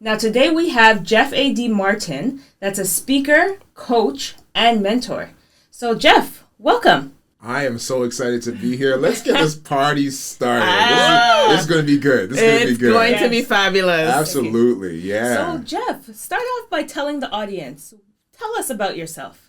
Now, today we have Jeff A.D. Martin. That's a speaker, coach, and mentor. So, Jeff, welcome. I am so excited to be here. Let's get this party started. This is going to be good. It's going to be fabulous. Absolutely, yeah. So, Jeff, start off by telling the audience. Tell us about yourself.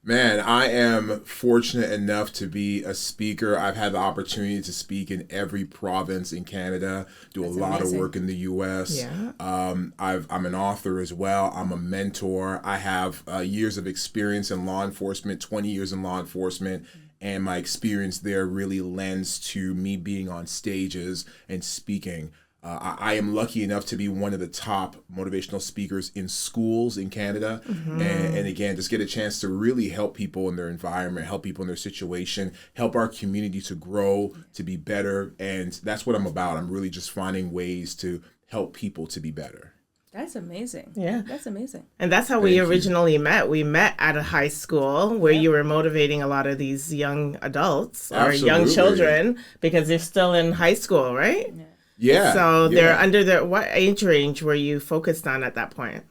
Man, I am fortunate enough to be a speaker. I've had the opportunity to speak in every province in Canada, do a lot of work in the U.S. Yeah. I'm an author as well. I'm a mentor. I have years of experience in law enforcement, 20 years in law enforcement. And my experience there really lends to me being on stages and speaking. I am lucky enough to be one of the top motivational speakers in schools in Canada. Mm-hmm. And again, just get a chance to really help people in their environment, help people in their situation, help our community to grow, to be better. And that's what I'm about. I'm really just finding ways to help people to be better. That's amazing. Yeah. That's amazing. And that's how we originally met. We met at a high school where you were motivating a lot of these young adults or young children because they're still in high school, right? Yeah. So they're under what age range were you focused on at that point?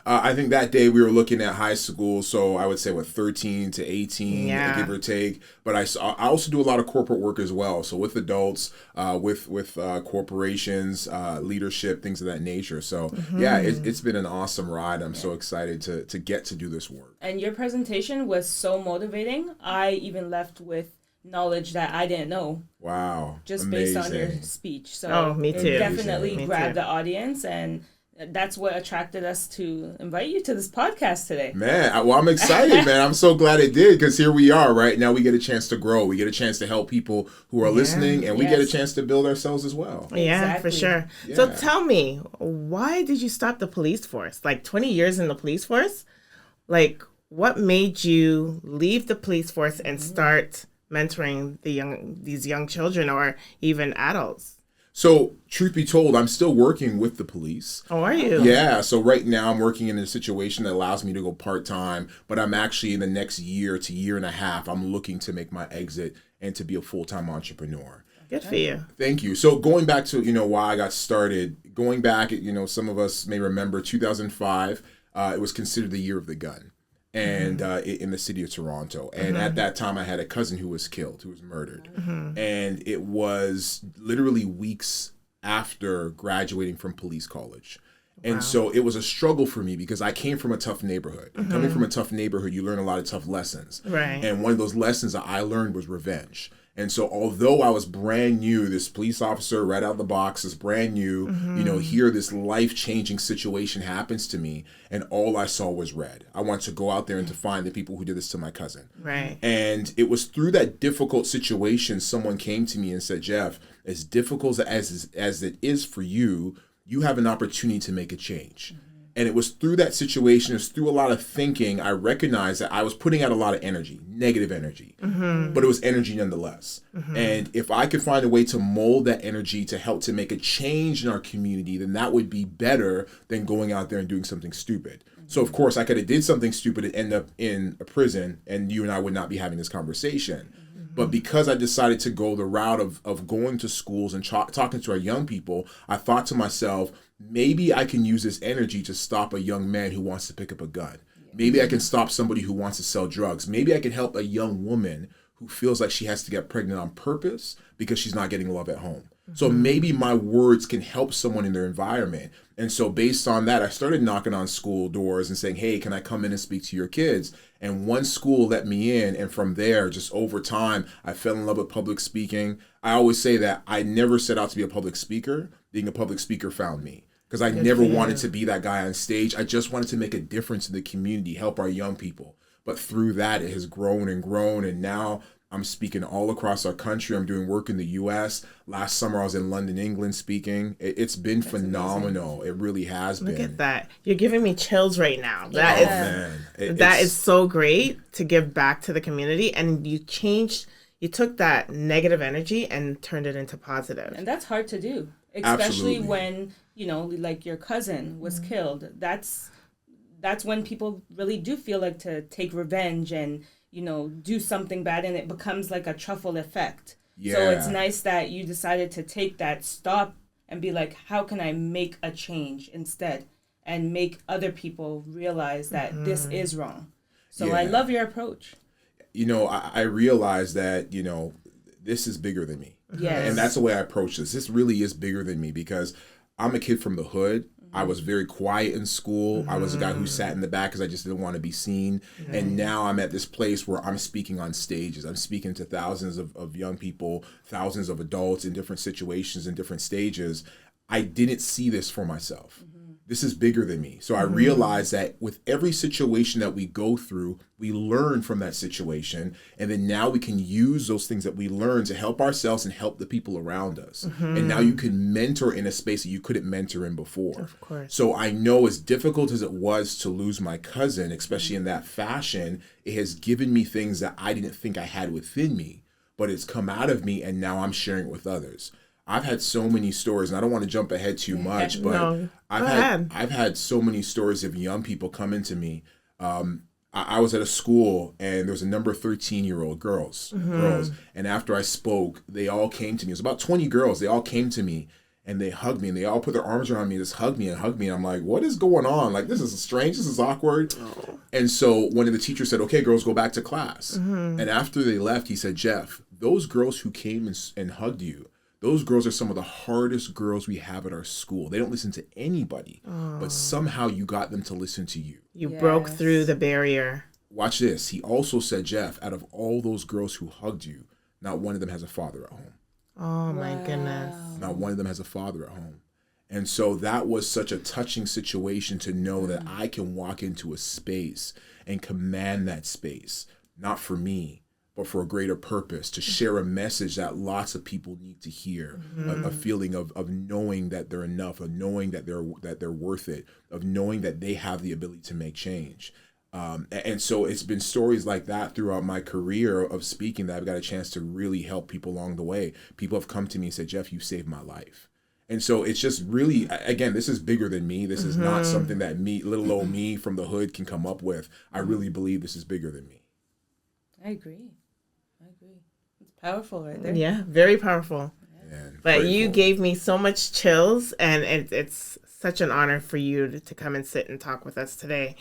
I think that day we were looking at high school, so I would say 13 to 18, give or take. But I also do a lot of corporate work as well. So with adults, with corporations, leadership, things of that nature. So it's been an awesome ride. I'm so excited to get to do this work. And your presentation was so motivating. I even left with knowledge that I didn't know. Wow. Just amazing. Based on your speech. So me too. It definitely Me grabbed too. the audience, and that's what attracted us to invite you to this podcast today. Man, I'm excited, man. I'm so glad it did because here we are, right? Now we get a chance to grow. We get a chance to help people who are listening, and we get a chance to build ourselves as well. Yeah, for sure. Yeah. So tell me, why did you stop the police force? Like 20 years in the police force? Like, what made you leave the police force and start mentoring these young children or even adults? So, truth be told, I'm still working with the police. Oh, are you? Yeah. So right now I'm working in a situation that allows me to go part-time, but I'm actually in the next year to year and a half, I'm looking to make my exit and to be a full-time entrepreneur. Good for you. Thank you. So going back to, why I got started, going back, some of us may remember 2005, it was considered the year of the gun. And in the city of Toronto. And at that time, I had a cousin who was killed, who was murdered. And it was literally weeks after graduating from police college. And so it was a struggle for me because I came from a tough neighborhood. Coming from a tough neighborhood, you learn a lot of tough lessons. Right. And one of those lessons that I learned was revenge. And so although I was brand new, this police officer right out of the box is brand new, here this life-changing situation happens to me, and all I saw was red. I wanted to go out there and to find the people who did this to my cousin. Right. And it was through that difficult situation someone came to me and said, Jeff, as difficult as it is for you, you have an opportunity to make a change. And it was through that situation, it was through a lot of thinking, I recognized that I was putting out a lot of energy, negative energy, but it was energy nonetheless. And if I could find a way to mold that energy to help to make a change in our community, then that would be better than going out there and doing something stupid. So of course I could have did something stupid and end up in a prison, and you and I would not be having this conversation. But because I decided to go the route of going to schools and talking to our young people, I thought to myself, maybe I can use this energy to stop a young man who wants to pick up a gun. Maybe I can stop somebody who wants to sell drugs. Maybe I can help a young woman who feels like she has to get pregnant on purpose because she's not getting love at home. So maybe my words can help someone in their environment. And so based on that, I started knocking on school doors and saying, hey, can I come in and speak to your kids? And one school let me in. And from there, just over time, I fell in love with public speaking. I always say that I never set out to be a public speaker. Being a public speaker found me. Because I never wanted to be that guy on stage. I just wanted to make a difference in the community, help our young people. But through that, it has grown and grown. And now I'm speaking all across our country. I'm doing work in the U.S. Last summer, I was in London, England speaking. It's been phenomenal. Amazing. It really has been. Look at that. You're giving me chills right now. That is so great to give back to the community. And you took that negative energy and turned it into positive. And that's hard to do, especially when, like your cousin was killed. That's when people really do feel like to take revenge and, do something bad, and it becomes like a truffle effect. Yeah. So it's nice that you decided to take that stop and be like, how can I make a change instead? and make other people realize that this is wrong. So I love your approach. I realize that, this is bigger than me. Yes. And that's the way I approach this. This really is bigger than me because I'm a kid from the hood. I was very quiet in school. I was a guy who sat in the back because I just didn't want to be seen. And now I'm at this place where I'm speaking on stages. I'm speaking to thousands of young people, thousands of adults in different situations and different stages. I didn't see this for myself. This is bigger than me. So I realized that with every situation that we go through, we learn from that situation. And then now we can use those things that we learn to help ourselves and help the people around us. And now you can mentor in a space that you couldn't mentor in before. Of course. So I know as difficult as it was to lose my cousin, especially in that fashion, it has given me things that I didn't think I had within me, but it's come out of me and now I'm sharing it with others. I've had so many stories, and I don't want to jump ahead too much, but I've had so many stories of young people coming to me. I was at a school, and there was a number of 13-year-old girls, and after I spoke, they all came to me. It was about 20 girls. They all came to me, and they hugged me, and they all put their arms around me, just hugged me. And I'm like, what is going on? Like, this is strange. This is awkward. Oh. And so one of the teachers said, okay, girls, go back to class. And after they left, he said, Jeff, those girls who came and hugged you, those girls are some of the hardest girls we have at our school. They don't listen to anybody, but somehow you got them to listen to you. You broke through the barrier. Watch this. He also said, Jeff, out of all those girls who hugged you, not one of them has a father at home. Oh, my goodness. Not one of them has a father at home. And so that was such a touching situation to know that I can walk into a space and command that space, not for me, but for a greater purpose, to share a message that lots of people need to hear, a feeling of knowing that they're enough, of knowing that they're worth it, of knowing that they have the ability to make change. And so it's been stories like that throughout my career of speaking that I've got a chance to really help people along the way. People have come to me and said, Jeff, you saved my life. And so it's just really, again, this is bigger than me. This is not something that little old me from the hood can come up with. I really believe this is bigger than me. I agree. It's powerful right there. Yeah, very powerful. But you gave me so much chills, and it's such an honor for you to come and sit and talk with us today.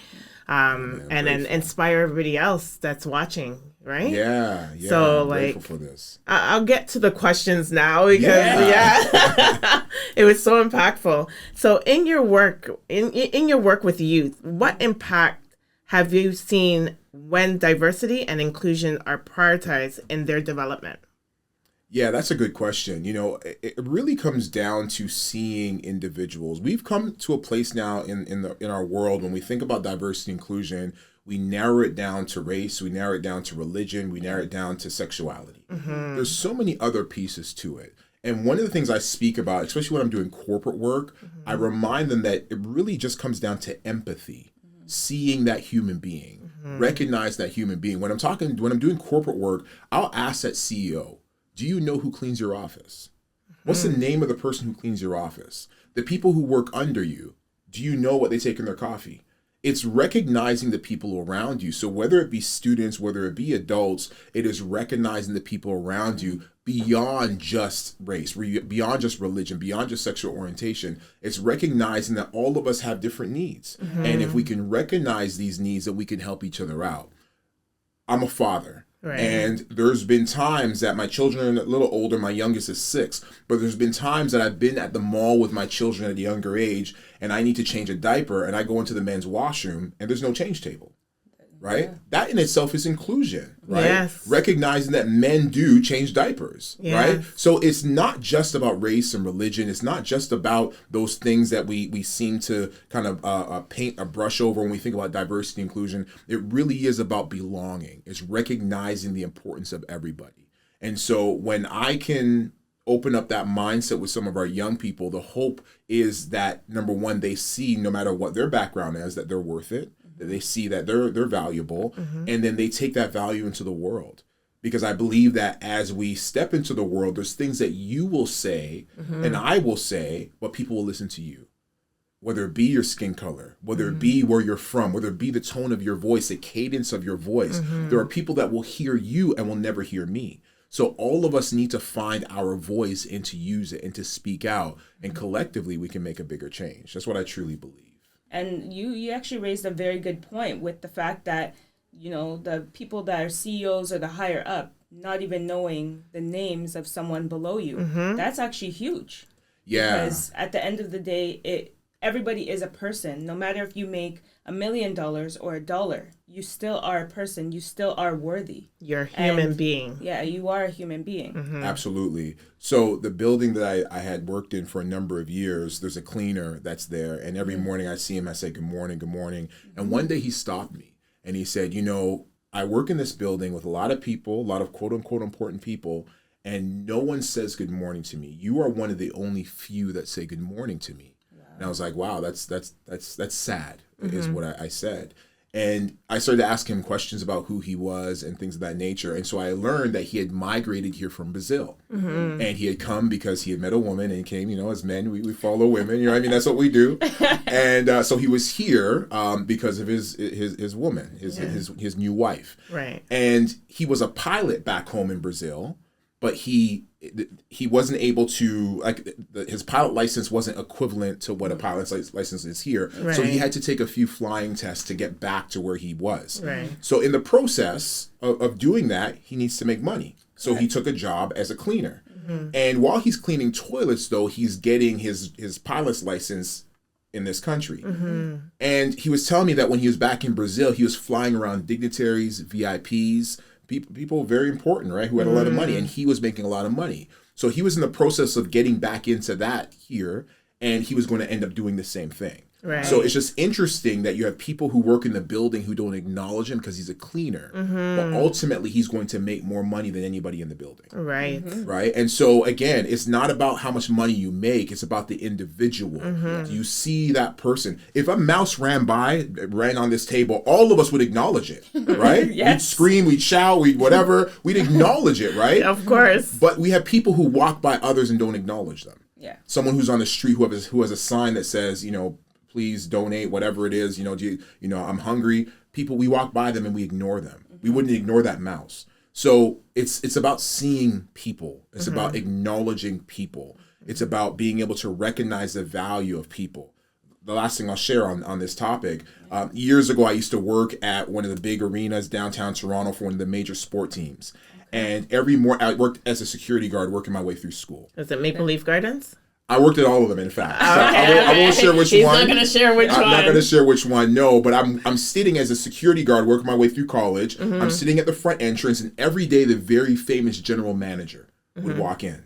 And then inspire everybody else that's watching, right? Yeah. So, I'm grateful for this. I'll get to the questions now because it was so impactful. So in your work, in your work with youth, what impact have you seen when diversity and inclusion are prioritized in their development? Yeah, that's a good question. It really comes down to seeing individuals. We've come to a place now in our world when we think about diversity and inclusion, we narrow it down to race, we narrow it down to religion, we narrow it down to sexuality. There's so many other pieces to it. And one of the things I speak about, especially when I'm doing corporate work, I remind them that it really just comes down to empathy. Seeing that human being, recognize that human being. When I'm doing corporate work, I'll ask that CEO, do you know who cleans your office? What's the name of the person who cleans your office? The people who work under you, do you know what they take in their coffee? It's recognizing the people around you. So whether it be students, whether it be adults, it is recognizing the people around you beyond just race, beyond just religion, beyond just sexual orientation. It's recognizing that all of us have different needs. And if we can recognize these needs, then we can help each other out. I'm a father. Right. And there's been times that my children are a little older. My youngest is 6. But there's been times that I've been at the mall with my children at a younger age and I need to change a diaper and I go into the men's washroom and there's no change table. Right? Yeah. That in itself is inclusion, right? Yes. Recognizing that men do change diapers, right? So it's not just about race and religion. It's not just about those things that we seem to kind of paint a brush over when we think about diversity and inclusion. It really is about belonging. It's recognizing the importance of everybody. And so when I can open up that mindset with some of our young people, the hope is that, number one, they see no matter what their background is, that they're worth it. They see that they're valuable, and then they take that value into the world. Because I believe that as we step into the world, there's things that you will say and I will say, but people will listen to you. Whether it be your skin color, whether it be where you're from, whether it be the tone of your voice, the cadence of your voice. There are people that will hear you and will never hear me. So all of us need to find our voice and to use it and to speak out. And collectively, we can make a bigger change. That's what I truly believe. And you actually raised a very good point with the fact that, the people that are CEOs or the higher up, not even knowing the names of someone below you. That's actually huge. Yeah. Because at the end of the day, everybody is a person. No matter if you make $1 million or $1, you still are a person. You still are worthy. You're a human being. Yeah, you are a human being. Absolutely. So the building that I had worked in for a number of years, there's a cleaner that's there. And every morning I see him, I say, good morning, good morning. And one day he stopped me and he said, I work in this building with a lot of people, a lot of quote unquote important people, and no one says good morning to me. You are one of the only few that say good morning to me. Wow. And I was like, wow, that's sad, is what I said. And I started to ask him questions about who he was and things of that nature. And so I learned that he had migrated here from Brazil. And he had come because he had met a woman and came, as men, we follow women. That's what we do. And so he was here because of his woman, his new wife. Right. And he was a pilot back home in Brazil, but he wasn't able to, his pilot license wasn't equivalent to what a pilot's license is here. Right. So he had to take a few flying tests to get back to where he was. Right. So in the process of doing that, he needs to make money. So he took a job as a cleaner. And while he's cleaning toilets, though, he's getting his pilot's license in this country. And he was telling me that when he was back in Brazil, he was flying around dignitaries, VIPs, people very important, right, who had a lot of money, and he was making a lot of money. So he was in the process of getting back into that here, and he was going to end up doing the same thing. Right. So it's just interesting that you have people who work in the building who don't acknowledge him because he's a cleaner, but ultimately he's going to make more money than anybody in the building. Right. Right. And so again, it's not about how much money you make, it's about the individual. Do you see that person? If a mouse ran on this table, all of us would acknowledge it, right? Yes. We'd scream, we'd shout, we'd acknowledge it, right? Of course. But we have people who walk by others and don't acknowledge them. Yeah. Someone who's on the street who has a sign that says, please donate, whatever it is, I'm hungry. People, we walk by them and we ignore them. We wouldn't ignore that mouse. So it's about seeing people. It's about acknowledging people. It's about being able to recognize the value of people. The last thing I'll share on this topic, years ago, I used to work at one of the big arenas downtown Toronto for one of the major sport teams. And every morning, I worked as a security guard working my way through school. Is it Maple Leaf Gardens? I worked at all of them, in fact. So Okay, I won't share which He's one. not going to share which one. I'm not going to share which one, no. But I'm sitting as a security guard working my way through college. I'm sitting at the front entrance, and every day the very famous general manager would walk in.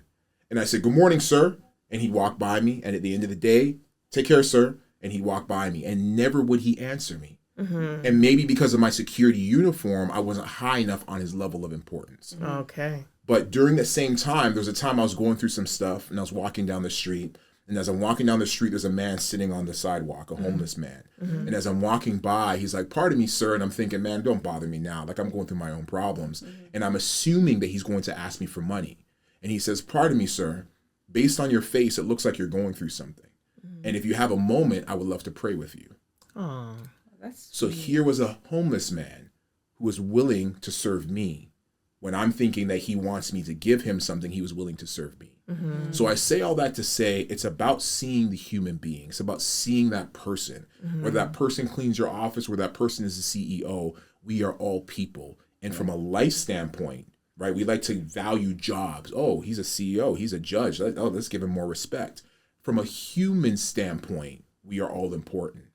And I said, good morning, sir. And he'd walk by me. And at the end of the day, take care, sir. And he'd walk by me. And never would he answer me. And maybe because of my security uniform, I wasn't high enough on his level of importance. Okay. But during the same time, there was a time I was going through some stuff, and I was walking down the street. And as I'm walking down the street, there's a man sitting on the sidewalk, a homeless man. And as I'm walking by, he's like, pardon me, sir. And I'm thinking, man, don't bother me now. Like, I'm going through my own problems. And I'm assuming that he's going to ask me for money. And he says, pardon me, sir. Based on your face, it looks like you're going through something. And if you have a moment, I would love to pray with you. Oh, so here was a homeless man who was willing to serve me. When I'm thinking that he wants me to give him something, he was willing to serve me. So I say all that to say it's about seeing the human being. It's about seeing that person. Whether that person cleans your office, whether that person is the CEO, we are all people. And from a life standpoint, right, we like to value jobs. Oh, he's a CEO, he's a judge. Let's give him more respect. From a human standpoint, we are all important.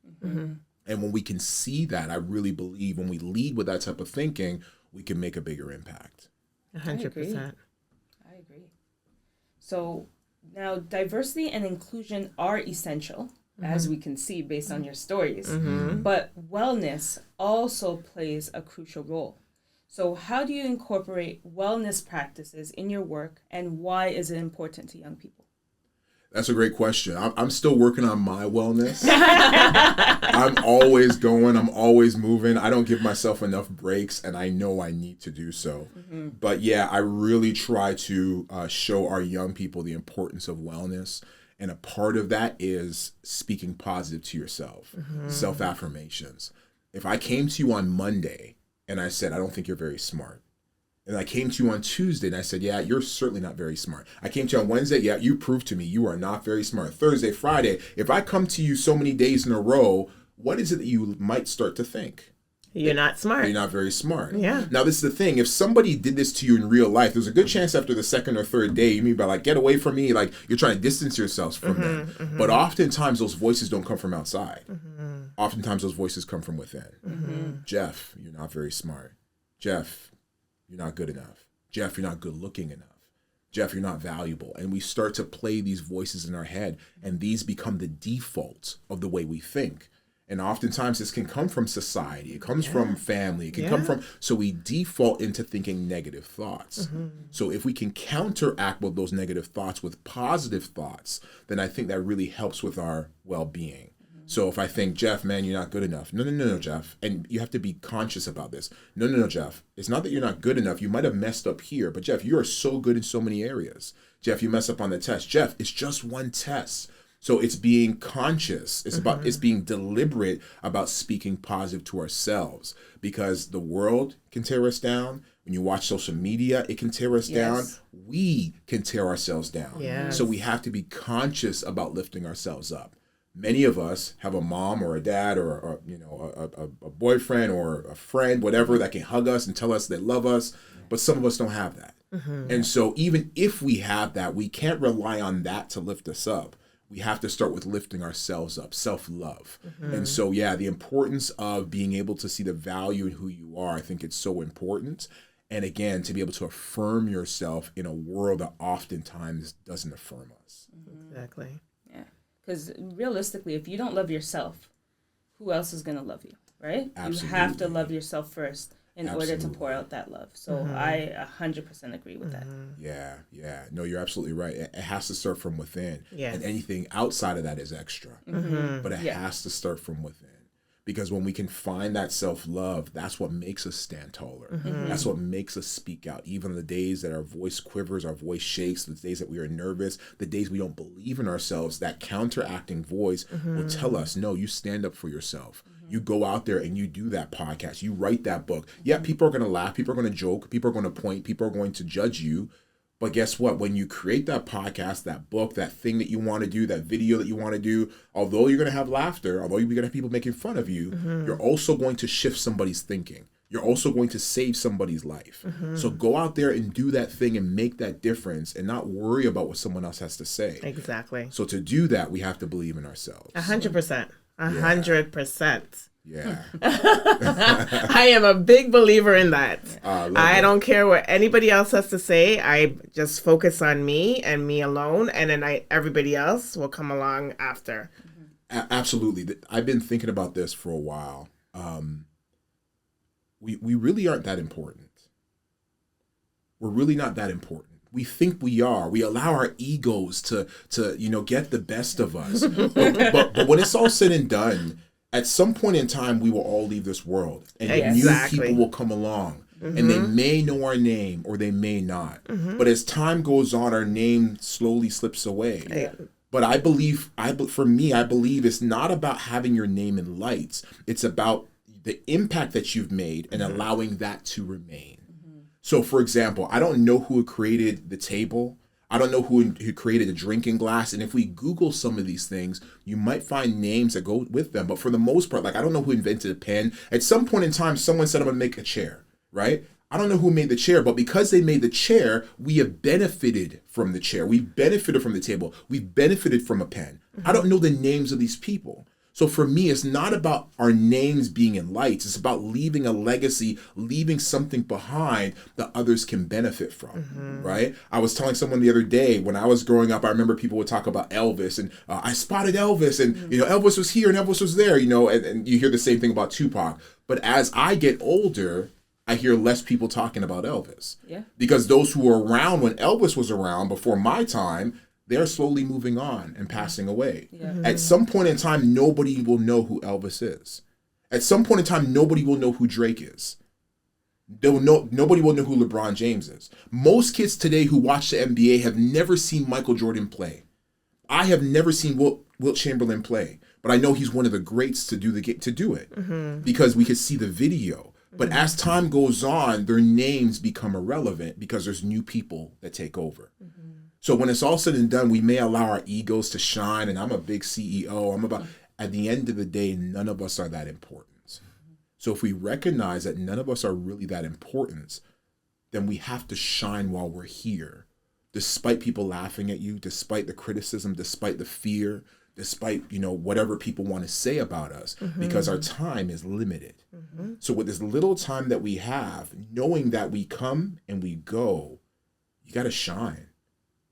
And when we can see that, I really believe when we lead with that type of thinking, we can make a bigger impact. 100%. I agree. So now diversity and inclusion are essential, as we can see based on your stories. But wellness also plays a crucial role. So how do you incorporate wellness practices in your work, and why is it important to young people? That's a great question. I'm still working on my wellness. I'm always going. I'm always moving. I don't give myself enough breaks, and I know I need to do so. But yeah, I really try to show our young people the importance of wellness. And a part of that is speaking positive to yourself, self-affirmations. If I came to you on Monday and I said, I don't think you're very smart, And I came to you on Tuesday and I said, yeah, you're certainly not very smart. I came to you on Wednesday. Yeah, you proved to me you are not very smart. Thursday, Friday, if I come to you so many days in a row, what is it that you might start to think? You're not smart. You're not very smart. Yeah. Now, this is the thing. If somebody did this to you in real life, there's a good chance after the second or third day, you mean by like, get away from me. Like you're trying to distance yourselves from them. Mm-hmm. But oftentimes those voices don't come from outside. Mm-hmm. Oftentimes those voices come from within. Mm-hmm. Jeff, you're not very smart. Jeff, you're not good enough. Jeff, you're not good looking enough. Jeff, you're not valuable. And we start to play these voices in our head, and these become the default of the way we think. And oftentimes this can come from society. It comes from family. It can come from, so we default into thinking negative thoughts. Mm-hmm. So if we can counteract with those negative thoughts with positive thoughts, then I think that really helps with our well-being. So if I think, Jeff, man, you're not good enough. No, Jeff. And you have to be conscious about this. No, Jeff. It's not that you're not good enough. You might have messed up here. But, Jeff, you are so good in so many areas. Jeff, you mess up on the test. Jeff, it's just one test. So it's being conscious. It's about it's being deliberate about speaking positive to ourselves, because the world can tear us down. When you watch social media, it can tear us down. We can tear ourselves down. Yes. So we have to be conscious about lifting ourselves up. Many of us have a mom or a dad or a boyfriend or a friend, whatever, that can hug us and tell us they love us, but some of us don't have that. Mm-hmm. And so even if we have that, we can't rely on that to lift us up. We have to start with lifting ourselves up, self-love. Mm-hmm. And so, the importance of being able to see the value in who you are, I think it's so important. And again, to be able to affirm yourself in a world that oftentimes doesn't affirm us. Mm-hmm. Exactly. Because realistically, if you don't love yourself, who else is going to love you, right? Absolutely. You have to love yourself first in order to pour out that love. So I 100% agree with that. Yeah. No, you're absolutely right. It has to start from within. Yes. And anything outside of that is extra. Mm-hmm. But it has to start from within. Because when we can find that self-love, that's what makes us stand taller. Mm-hmm. That's what makes us speak out. Even the days that our voice quivers, our voice shakes, the days that we are nervous, the days we don't believe in ourselves, that counteracting voice will tell us, no, you stand up for yourself. Mm-hmm. You go out there and you do that podcast. You write that book. Yeah, people are going to laugh. People are going to joke. People are going to point. People are going to judge you. But guess what? When you create that podcast, that book, that thing that you want to do, that video that you want to do, although you're going to have laughter, although you're going to have people making fun of you, you're also going to shift somebody's thinking. You're also going to save somebody's life. So go out there and do that thing and make that difference and not worry about what someone else has to say. Exactly. So to do that, we have to believe in ourselves. 100%. 100%. Yeah. I am a big believer in that. I don't care what anybody else has to say. I just focus on me and me alone, and then everybody else will come along after. Absolutely. I've been thinking about this for a while. We really aren't that important. We're really not that important. We think we are. We allow our egos to get the best of us. but when it's all said and done, at some point in time, we will all leave this world, and new people will come along, and they may know our name or they may not. But as time goes on, our name slowly slips away. But I believe it's not about having your name in lights. It's about the impact that you've made and allowing that to remain. So, for example, I don't know who created the table. I don't know who created a drinking glass. And if we Google some of these things, you might find names that go with them. But for the most part, I don't know who invented a pen. At some point in time, someone said, I'm going to make a chair, right? I don't know who made the chair, but because they made the chair, we have benefited from the chair. We benefited from the table. We benefited from a pen. I don't know the names of these people. So for me, it's not about our names being in lights. It's about leaving a legacy, leaving something behind that others can benefit from, right? I was telling someone the other day, when I was growing up, I remember people would talk about Elvis, and I spotted Elvis, and Elvis was here and Elvis was there, and you hear the same thing about Tupac. But as I get older, I hear less people talking about Elvis. Yeah. Because those who were around when Elvis was around before my time, they're slowly moving on and passing away. Yeah. At some point in time, nobody will know who Elvis is. At some point in time, nobody will know who Drake is. Nobody will know who LeBron James is. Most kids today who watch the NBA have never seen Michael Jordan play. I have never seen Wilt Chamberlain play, but I know he's one of the greats to do it because we could see the video. But as time goes on, their names become irrelevant because there's new people that take over. So when it's all said and done, we may allow our egos to shine, and I'm a big CEO. At the end of the day, none of us are that important. So if we recognize that none of us are really that important, then we have to shine while we're here, despite people laughing at you, despite the criticism, despite the fear, despite, whatever people want to say about us, because our time is limited. So with this little time that we have, knowing that we come and we go, you got to shine.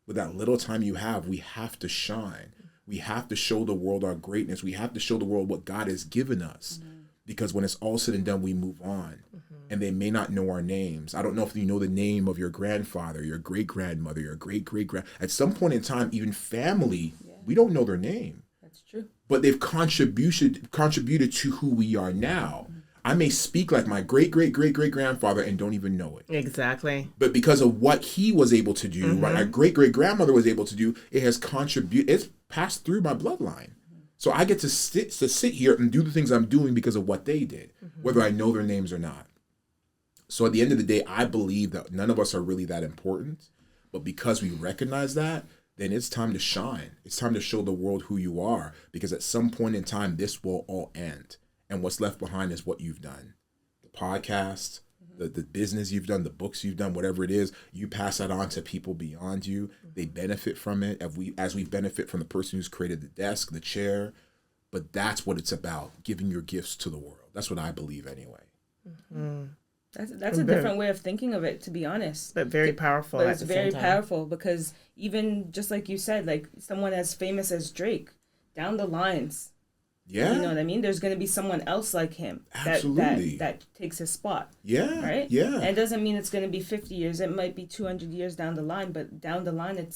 With that little time you have, we have to shine. We have to show the world our greatness. We have to show the world what God has given us. Because when it's all said and done, we move on. And they may not know our names. I don't know if you know the name of your grandfather, your great-grandmother, your great-great-grand. At some point in time, even family, we don't know their name. That's true. But they've contributed to who we are now. I may speak like my great-great-great-great-grandfather and don't even know it. Exactly. But because of what he was able to do, what my great-great-grandmother was able to do, it has contributed. It's passed through my bloodline. So I get to sit here and do the things I'm doing because of what they did, whether I know their names or not. So at the end of the day, I believe that none of us are really that important. But because we recognize that, then it's time to shine. It's time to show the world who you are, because at some point in time, this will all end. And what's left behind is what you've done. The podcast, the business you've done, the books you've done, whatever it is, you pass that on to people beyond you. They benefit from it as we benefit from the person who's created the desk, the chair. But that's what it's about, giving your gifts to the world. That's what I believe anyway. That's a different way of thinking of it, to be honest. But very powerful. But it's very powerful, because even just like you said, like someone as famous as Drake, down the lines, you know what I mean? There's going to be someone else like him that takes his spot. Yeah. Right? Yeah. And it doesn't mean it's going to be 50 years. It might be 200 years down the line, but down the line,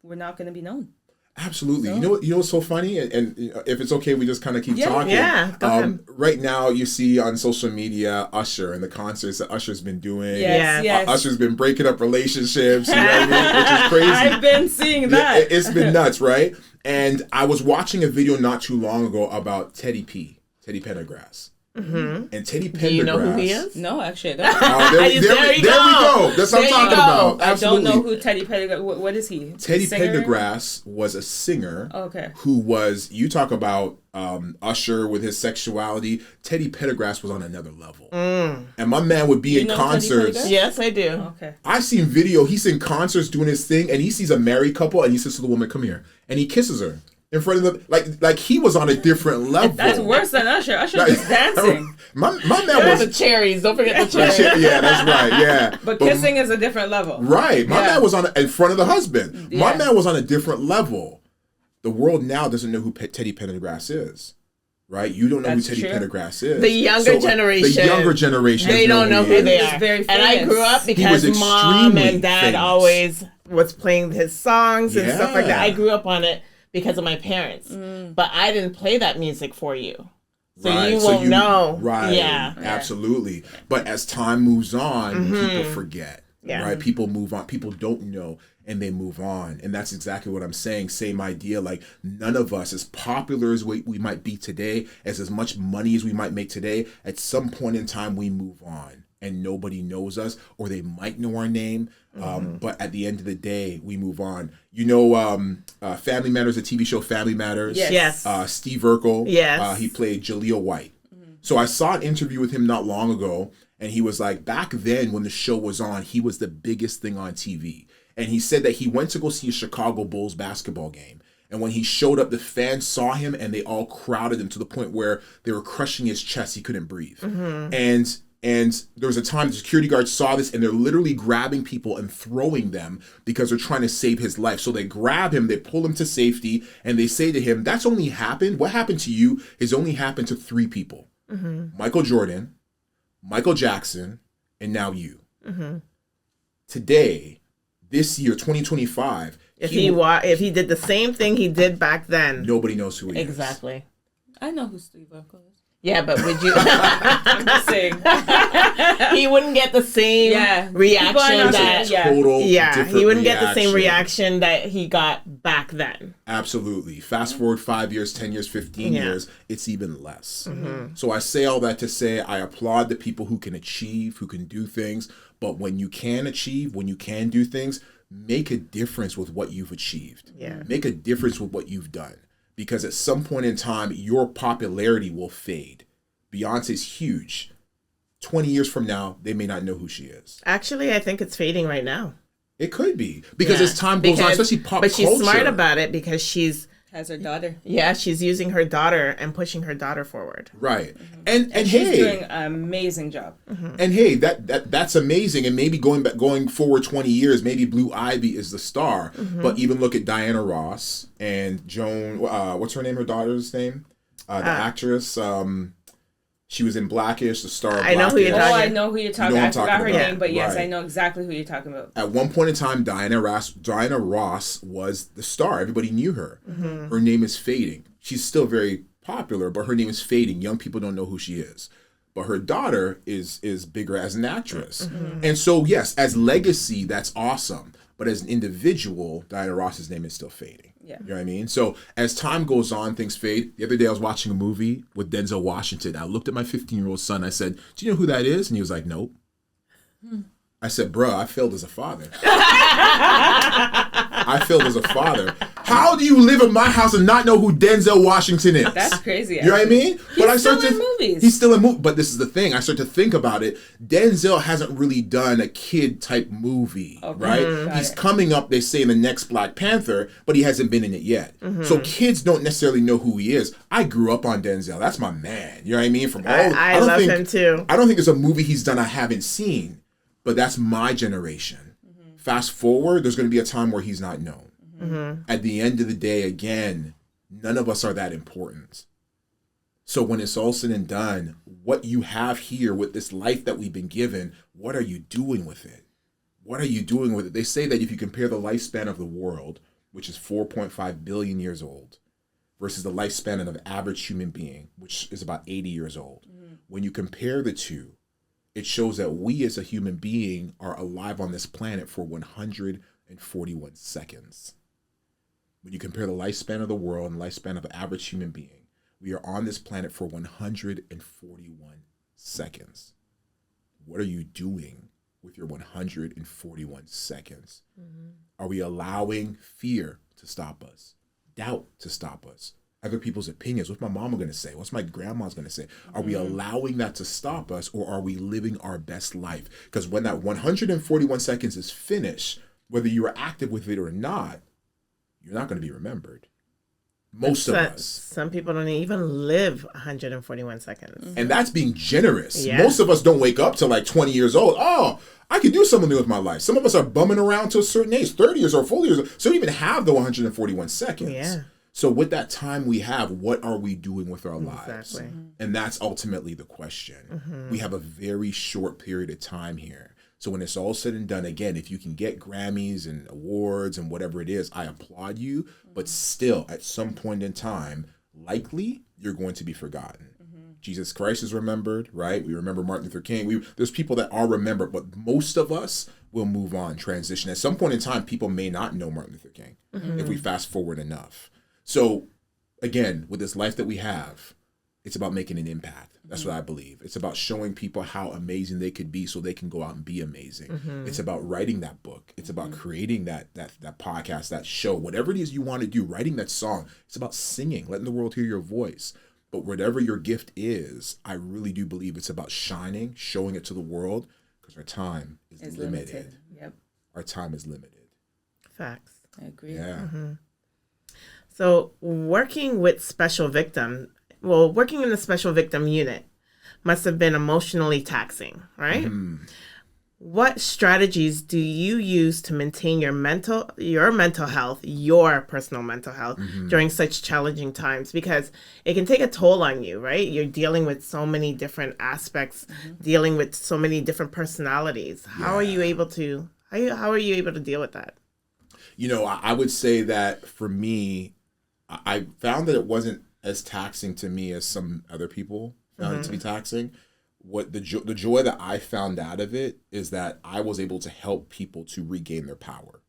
we're not going to be known. Absolutely. So, you know what's so funny? And if it's okay, we just kind of keep talking. Yeah, go ahead. Right now, you see on social media Usher and the concerts that Usher's been doing. Yes. Usher's been breaking up relationships, you know what I mean? Which is crazy. I've been seeing that. It's been nuts, right? And I was watching a video not too long ago about Teddy Pendergrass. And Teddy Pendergrass. Do you know who he is? No, actually, I don't. There we go. That's what I'm talking about. Absolutely. I don't know who Teddy Pendergrass. What is he? Teddy Pendergrass was a singer. Who was, you talk about Usher with his sexuality. Teddy Pendergrass was on another level. And my man would be in concerts. Yes, I do. Okay. I've seen video. He's in concerts doing his thing, and he sees a married couple, and he says to the woman, "Come here," and he kisses her. In front of them, like he was on a different level. That's worse than Usher. Usher's just dancing. My man was the cherries. Don't forget the cherries. Yeah, that's right. Yeah, but kissing is a different level. Right. My man was in front of the husband. My man was on a different level. The world now doesn't know who Teddy Pendergrass is. Right? You don't know who Teddy Pendergrass is. The younger generation. They don't know who they are. Very famous. And I grew up because mom and dad always was playing his songs and stuff like that. I grew up on it because of my parents. But I didn't play that music for you. So you won't know. Right. Yeah. Absolutely. But as time moves on, people forget. Yeah. Right? People move on. People don't know, and they move on. And that's exactly what I'm saying. Same idea. Like, none of us, as popular as we might be today, as much money as we might make today, at some point in time, we move on. And nobody knows us, or they might know our name. But at the end of the day, we move on. You know, Family Matters, the TV show Family Matters. Yes. Steve Urkel. Yes. He played Jaleel White. So I saw an interview with him not long ago, and he was like, back then when the show was on, he was the biggest thing on TV. And he said that he went to go see a Chicago Bulls basketball game. And when he showed up, the fans saw him, and they all crowded him to the point where they were crushing his chest. He couldn't breathe. And there was a time the security guards saw this, and they're literally grabbing people and throwing them because they're trying to save his life. So they grab him, they pull him to safety, and they say to him, that's only happened. What happened to you has only happened to 3 people. Michael Jordan, Michael Jackson, and now you. Today, this year, 2025, if he did the same thing he did back then, nobody knows who he is. Exactly. I know who Steve Urkel is. Yeah, but would you? I'm just saying. He wouldn't get the same reaction that. He wouldn't get the same reaction that he got back then. Absolutely. Fast forward 5 years, 10 years, 15 years, it's even less. So I say all that to say I applaud the people who can achieve, who can do things. But when you can achieve, when you can do things, make a difference with what you've achieved. Yeah. Make a difference with what you've done. Because at some point in time, your popularity will fade. Beyonce's huge. 20 years from now, they may not know who she is. Actually, I think it's fading right now. It could be. Because as time goes on, especially pop culture. But she's smart about it because has her daughter. Yeah, she's using her daughter and pushing her daughter forward. Right. And she's doing an amazing job. And hey, that's amazing. And maybe going forward 20 years, maybe Blue Ivy is the star. But even look at Diana Ross and Joan, what's her name, her daughter's name? The actress. She was in Blackish, the star of Blackish. I know who you're talking about. I know who you're talking about. I forgot her name, but yes, I know exactly who you're talking about. At one point in time, Diana Ross was the star. Everybody knew her. Her name is fading. She's still very popular, but her name is fading. Young people don't know who she is. But her daughter is bigger as an actress. And so, yes, as legacy, that's awesome. But as an individual, Diana Ross's name is still fading. Yeah. You know what I mean? So as time goes on, things fade. The other day I was watching a movie with Denzel Washington. I looked at my 15-year-old son. I said, do you know who that is? And he was like, nope. I said, bruh, I failed as a father. I failed as a father. How do you live in my house and not know who Denzel Washington is? That's crazy. You know what I mean? He's still in movies. He's still in movies. But this is the thing. I start to think about it. Denzel hasn't really done a kid-type movie, right? He's coming up, they say, in the next Black Panther, but he hasn't been in it yet. So kids don't necessarily know who he is. I grew up on Denzel. That's my man. You know what I mean? I love him too. I don't think there's a movie he's done I haven't seen, but that's my generation. Fast forward, there's going to be a time where he's not known. At the end of the day, again, none of us are that important. So when it's all said and done, what you have here with this life that we've been given, what are you doing with it? What are you doing with it? They say that if you compare the lifespan of the world, which is 4.5 billion years old, versus the lifespan of an average human being, which is about 80 years old, when you compare the two, it shows that we as a human being are alive on this planet for 141 seconds. When you compare the lifespan of the world and the lifespan of an average human being, we are on this planet for 141 seconds. What are you doing with your 141 seconds? Are we allowing fear to stop us? Doubt to stop us? Other people's opinions? What's my mama going to say? What's my grandma's going to say? Are we allowing that to stop us, or are we living our best life? Because when that 141 seconds is finished, whether you were active with it or not, you're not going to be remembered. Most of us. Some people don't even live 141 seconds. And that's being generous. Yeah. Most of us don't wake up till like 20 years old. Oh, I could do something with my life. Some of us are bumming around to a certain age, 30 years or 40 years old. So we don't even have the 141 seconds. Yeah. So with that time we have, what are we doing with our lives? Exactly. And that's ultimately the question. We have a very short period of time here. So when it's all said and done, again, if you can get Grammys and awards and whatever it is, I applaud you. But still, at some point in time, likely you're going to be forgotten. Jesus Christ is remembered, right? We remember Martin Luther King. There's people that are remembered, but most of us will move on, transition. At some point in time, people may not know Martin Luther King if we fast forward enough. So again, with this life that we have, it's about making an impact. That's what I believe. It's about showing people how amazing they could be so they can go out and be amazing. It's about writing that book. It's about creating that podcast, that show, whatever it is you want to do, writing that song. It's about singing, letting the world hear your voice. But whatever your gift is, I really do believe it's about shining, showing it to the world, because our time is limited. Yep. Our time is limited. Facts. I agree. Yeah. So working in the special victim unit must have been emotionally taxing, right? What strategies do you use to maintain your personal mental health during such challenging times? Because it can take a toll on you, right? You're dealing with so many different aspects, dealing with so many different personalities. How are you able to deal with that? You know, I would say that for me, I found that it wasn't as taxing to me as some other people found it to be taxing. What the joy that I found out of it is that I was able to help people to regain their power.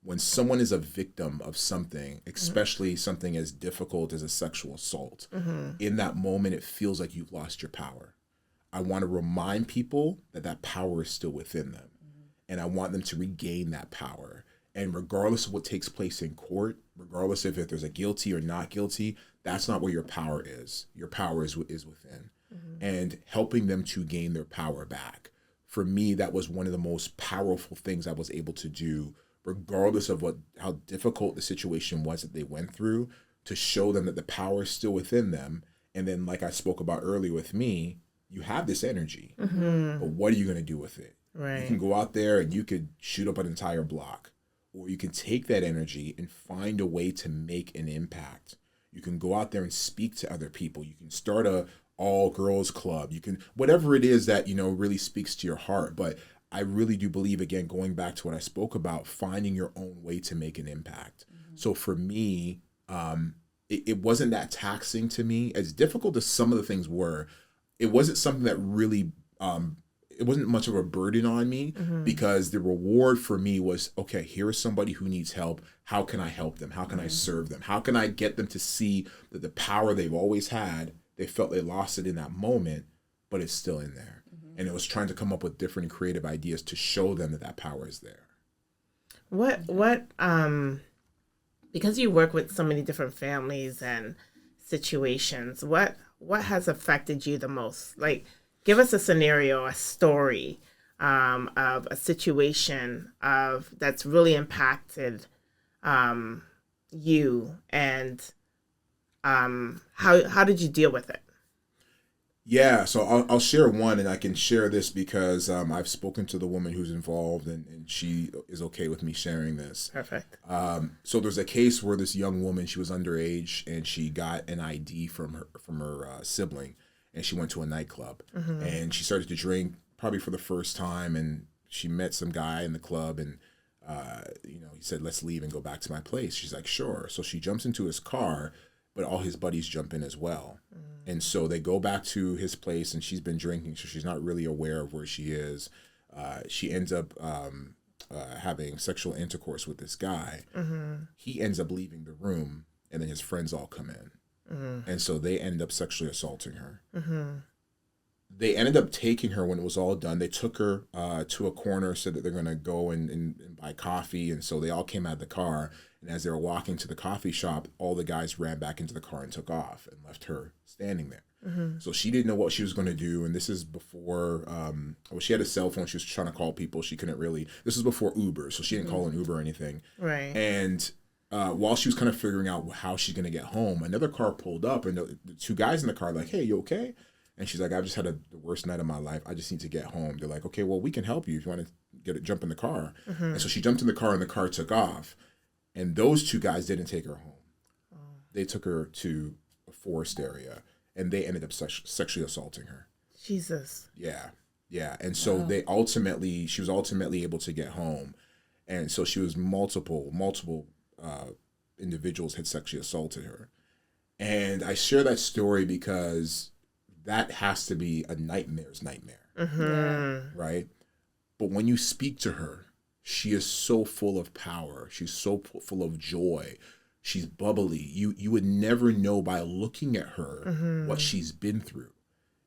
When someone is a victim of something, especially something as difficult as a sexual assault, in that moment, it feels like you've lost your power. I want to remind people that that power is still within them. And I want them to regain that power. And regardless of what takes place in court, regardless of if there's a guilty or not guilty, that's not where your power is. Your power is within. And helping them to gain their power back. For me, that was one of the most powerful things I was able to do, regardless of how difficult the situation was that they went through, to show them that the power is still within them. And then, like I spoke about earlier with me, you have this energy, but what are you going to do with it? Right. You can go out there and you could shoot up an entire block, or you can take that energy and find a way to make an impact. You can go out there and speak to other people. You can start a all girls club. You can, whatever it is that, really speaks to your heart. But I really do believe, again, going back to what I spoke about, finding your own way to make an impact. So for me, it wasn't that taxing to me. As difficult as some of the things were, it wasn't something that really, it wasn't much of a burden on me, because the reward for me was, okay, here is somebody who needs help. How can I help them? How can I serve them? How can I get them to see that the power they've always had, they felt they lost it in that moment, but it's still in there. And it was trying to come up with different and creative ideas to show them that that power is there. Because you work with so many different families and situations, what has affected you the most? Like, give us a scenario, a story of a situation that's really impacted you, and how did you deal with it? Yeah, so I'll share one, and I can share this because I've spoken to the woman who's involved, and she is okay with me sharing this. Perfect. So there's a case where this young woman, she was underage, and she got an ID from her sibling, and she went to a nightclub, and she started to drink probably for the first time, and she met some guy in the club, and he said, let's leave and go back to my place. She's like, sure. So she jumps into his car, but all his buddies jump in as well. And so they go back to his place, and she's been drinking, so she's not really aware of where she is. She ends up having sexual intercourse with this guy. He ends up leaving the room, and then his friends all come in. And so they end up sexually assaulting her. They ended up taking her when it was all done. They took her to a corner, said that they're going to go and buy coffee. And so they all came out of the car. And as they were walking to the coffee shop, all the guys ran back into the car and took off and left her standing there. So she didn't know what she was going to do. And this is before, she had a cell phone. She was trying to call people. She couldn't really, this was before Uber. So she didn't call an Uber or anything. Right. And while she was kind of figuring out how she's going to get home, another car pulled up, and the two guys in the car like, hey, you okay? And she's like, I've just had the worst night of my life. I just need to get home. They're like, okay, well, we can help you if you want to jump in the car. And so she jumped in the car, and the car took off. And those two guys didn't take her home. They took her to a forest area, and they ended up sexually assaulting her. Jesus. Yeah. And so she was ultimately able to get home. And so she was multiple individuals had sexually assaulted her. And I share that story because that has to be a nightmare's nightmare, right? But when you speak to her, she is so full of power. She's so full of joy. She's bubbly. You would never know by looking at her what she's been through.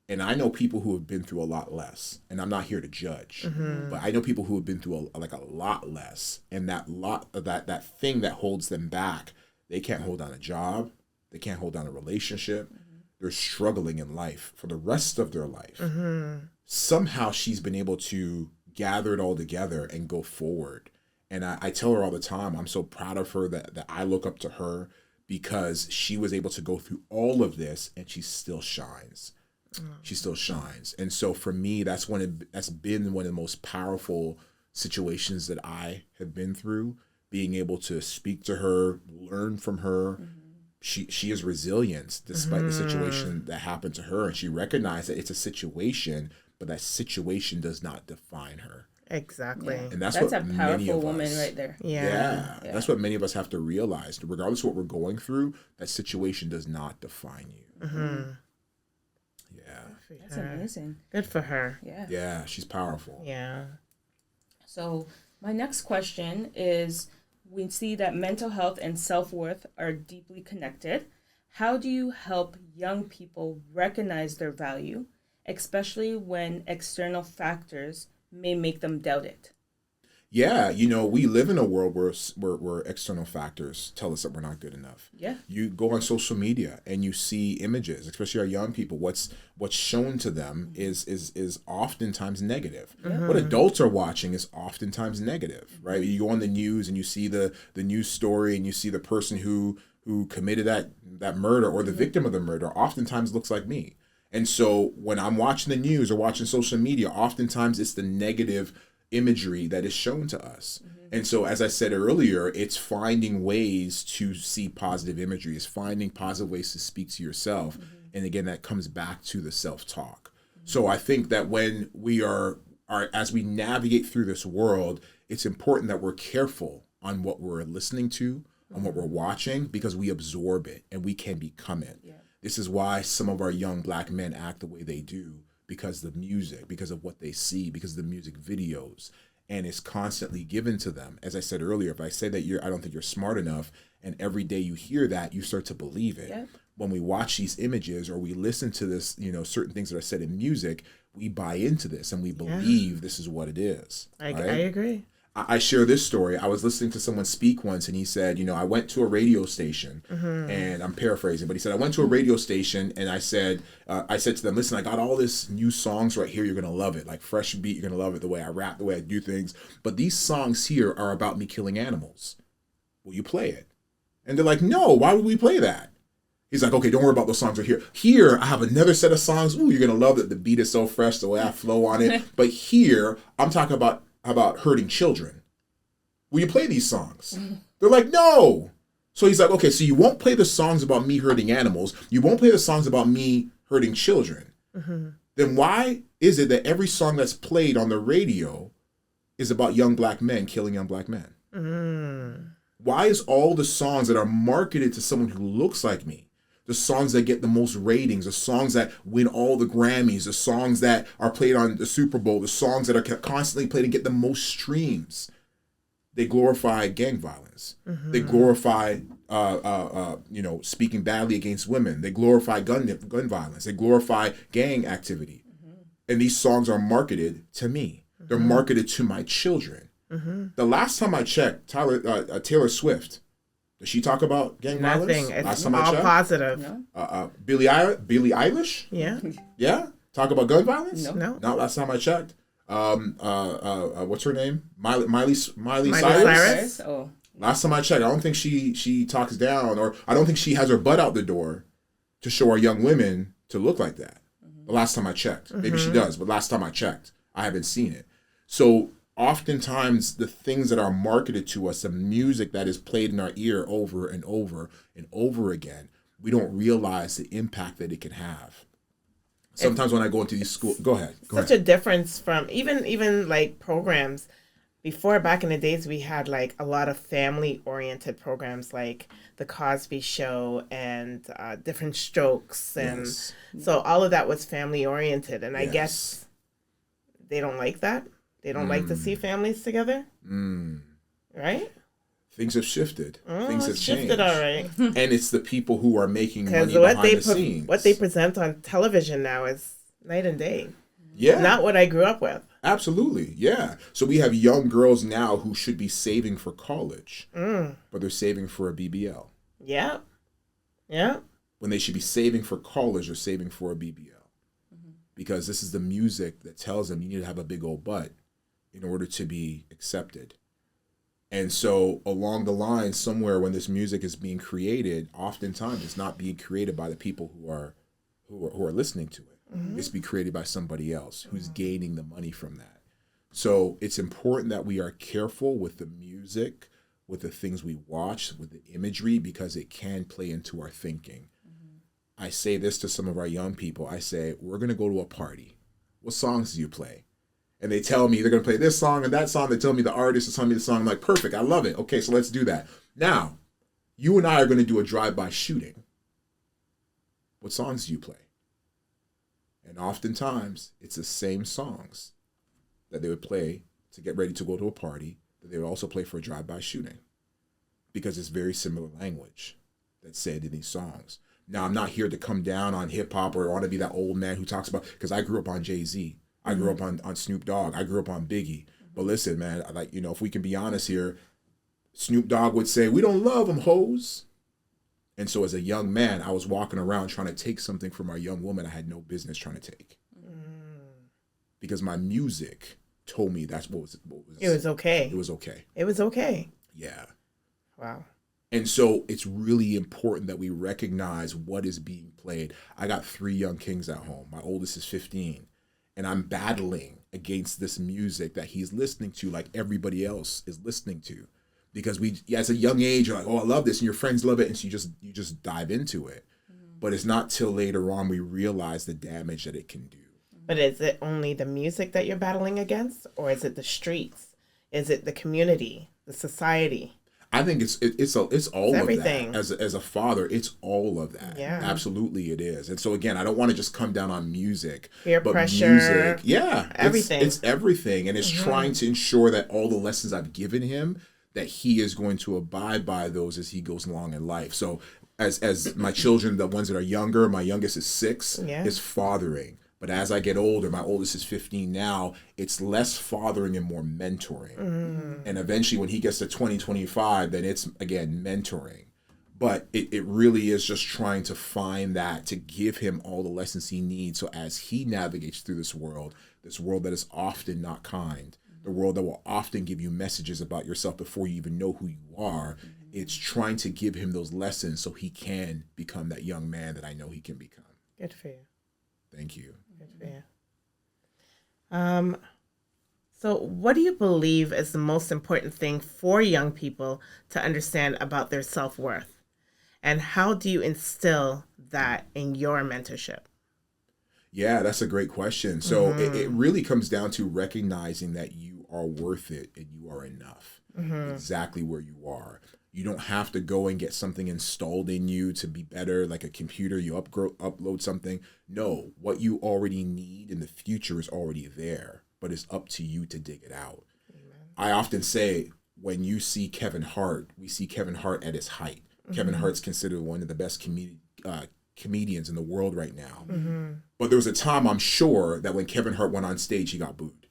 And I know people who have been through a lot less, and I'm not here to judge, but I know people who have been through a lot less, and that thing that holds them back, they can't hold on a job, they can't hold on a relationship. They're struggling in life for the rest of their life. Somehow she's been able to gather it all together and go forward. And I tell her all the time, I'm so proud of her that I look up to her, because she was able to go through all of this and she still shines. She still shines. And so for me, that's been one of the most powerful situations that I have been through, being able to speak to her, learn from her. She is resilient despite the situation that happened to her. And she recognized that it's a situation, but that situation does not define her. Exactly. Yeah. And that's a what powerful woman right there. Yeah. That's what many of us have to realize. Regardless of what we're going through, that situation does not define you. Yeah. That's amazing. Good for her. Yeah. Yeah, she's powerful. Yeah. So my next question is, we see that mental health and self-worth are deeply connected. How do you help young people recognize their value, especially when external factors may make them doubt it? Yeah, we live in a world where external factors tell us that we're not good enough. Yeah. You go on social media and you see images, especially our young people. What's shown to them is oftentimes negative. What adults are watching is oftentimes negative, right? You go on the news and you see the news story and you see the person who committed that murder or the victim of the murder oftentimes looks like me. And so when I'm watching the news or watching social media, oftentimes it's the negative imagery that is shown to us. And so, as I said earlier, it's finding ways to see positive imagery, it's finding positive ways to speak to yourself. And again, that comes back to the self-talk. So I think that when we are as we navigate through this world, it's important that we're careful on what we're listening to, on what we're watching, because we absorb it and we can become it. Yeah. This is why some of our young Black men act the way they do, because of the music, because of what they see, because of the music videos, and it's constantly given to them. As I said earlier, if I say that I don't think you're smart enough, and every day you hear that, you start to believe it. Yep. When we watch these images or we listen to this, certain things that are said in music, we buy into this and we believe this is what it is. I agree. I share this story. I was listening to someone speak once, and he said, I went to a radio station, and I'm paraphrasing, but he said, I went to a radio station, and I said to them, listen, I got all this new songs right here. You're going to love it. Like fresh beat. You're going to love it, the way I rap, the way I do things. But these songs here are about me killing animals. Will you play it? And they're like, no, why would we play that? He's like, okay, don't worry about those songs right here. Here, I have another set of songs. Ooh, you're going to love it. The beat is so fresh, the way I flow on it. But here, I'm talking about hurting children. Will you play these songs? They're like, no. So he's like, okay, so you won't play the songs about me hurting animals. You won't play the songs about me hurting children. Then why is it that every song that's played on the radio is about young Black men killing young Black men? Why is all the songs that are marketed to someone who looks like me, the songs that get the most ratings, the songs that win all the Grammys, the songs that are played on the Super Bowl, the songs that are constantly played and get the most streams, they glorify gang violence. They glorify, speaking badly against women. They glorify gun violence. They glorify gang activity. And these songs are marketed to me. They're marketed to my children. The last time I checked, Taylor Swift, does she talk about gang violence? Nothing. Last It's time all I checked? positive. No. Billie Eilish? Yeah. Yeah? Talk about gun violence? No. Not last time I checked. What's her name? Miley Cyrus? Cyrus? Oh. Last time I checked, I don't think she talks down, or I don't think she has her butt out the door to show our young women to look like that. The last time I checked. Maybe she does, but last time I checked, I haven't seen it. So oftentimes the things that are marketed to us, the music that is played in our ear over and over and over again, we don't realize the impact that it can have. Sometimes when I go into these schools, go ahead. Such a difference from even like programs. Before, back in the days, we had like a lot of family-oriented programs like The Cosby Show and Different Strokes. And so all of that was family-oriented. And I guess they don't like that. They don't like to see families together. Right? Things have shifted. Things have changed. Shifted, all right. And it's the people who are making money behind the scenes. What they present on television now is night and day. Yeah. Not what I grew up with. Absolutely. Yeah. So we have young girls now who should be saving for college, but they're saving for a BBL. Yeah. Yeah. When they should be saving for college or saving for a BBL. Because this is the music that tells them you need to have a big old butt in order to be accepted. And so along the line, somewhere when this music is being created, oftentimes it's not being created by the people who are listening to it. It's being created by somebody else who's gaining the money from that. So it's important that we are careful with the music, with the things we watch, with the imagery, because it can play into our thinking. I say this to some of our young people. I say, we're going to go to a party. What songs do you play? And they tell me they're going to play this song and that song. They tell me the artist is telling me the song. I'm like, perfect. I love it. Okay, so let's do that. Now, you and I are going to do a drive-by shooting. What songs do you play? And oftentimes, it's the same songs that they would play to get ready to go to a party that they would also play for a drive-by shooting, because it's very similar language that's said in these songs. Now, I'm not here to come down on hip-hop or want to be that old man who talks about, because I grew up on Jay-Z. I grew up on Snoop Dogg. I grew up on Biggie. But listen, man, like, you know, if we can be honest here, Snoop Dogg would say, "We don't love them hoes." And so as a young man, I was walking around trying to take something from our young woman I had no business trying to take. Because my music told me that's what was it was okay. It was okay. It was okay. Yeah. Wow. And so it's really important that we recognize what is being played. I got 3 young kings at home. My oldest is 15. And I'm battling against this music that he's listening to like everybody else is listening to. Because we, as a young age, you're like, "Oh, I love this," and your friends love it, and so you just dive into it. But it's not till later on we realize the damage that it can do. But is it only the music that you're battling against, or is it the streets? Is it the community, the society? I think it's all of everything. that. As a father, it's all of that. Yeah. Absolutely it is. And so again, I don't want to just come down on music. Peer but pressure. Music, yeah. Everything. It's everything. And it's trying to ensure that all the lessons I've given him, that he is going to abide by those as he goes along in life. So as my children, the ones that are younger, my youngest is 6, is fathering. But as I get older, my oldest is 15 now, it's less fathering and more mentoring. And eventually when he gets to 20, 25, then it's, again, mentoring. But it really is just trying to find that, to give him all the lessons he needs. So as he navigates through this world that is often not kind, the world that will often give you messages about yourself before you even know who you are, it's trying to give him those lessons so he can become that young man that I know he can become. Good for you. Thank you. Good for you. So what do you believe is the most important thing for young people to understand about their self-worth? And how do you instill that in your mentorship? Yeah, that's a great question. So it really comes down to recognizing that you are worth it and you are enough exactly where you are. You don't have to go and get something installed in you to be better, like a computer, you upload something. No, what you already need in the future is already there, but it's up to you to dig it out. Amen. I often say, when you see Kevin Hart, we see Kevin Hart at his height. Kevin Hart's considered one of the best comedians in the world right now. But there was a time, I'm sure, that when Kevin Hart went on stage, he got booed.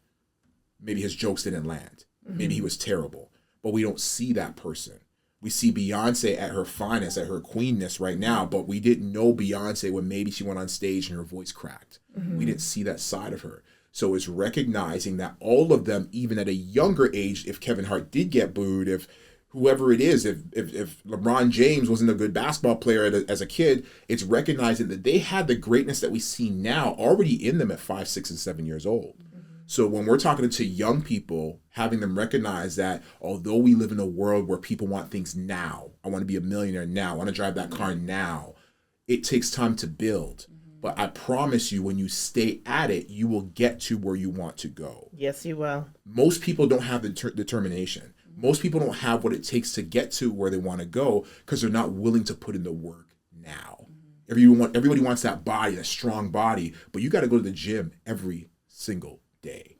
Maybe his jokes didn't land. Maybe he was terrible. But we don't see that person. We see Beyonce at her finest, at her queenness right now, but we didn't know Beyonce when maybe she went on stage and her voice cracked. We didn't see that side of her. So it's recognizing that all of them, even at a younger age, if Kevin Hart did get booed, if whoever it is, if LeBron James wasn't a good basketball player as a kid, it's recognizing that they had the greatness that we see now already in them at 5, 6, and 7 years old. So when we're talking to young people, having them recognize that although we live in a world where people want things now, I want to be a millionaire now, I want to drive that car now, it takes time to build. But I promise you, when you stay at it, you will get to where you want to go. Yes, you will. Most people don't have the determination. Most people don't have what it takes to get to where they want to go because they're not willing to put in the work now. Everybody wants that body, that strong body, but you got to go to the gym every single day,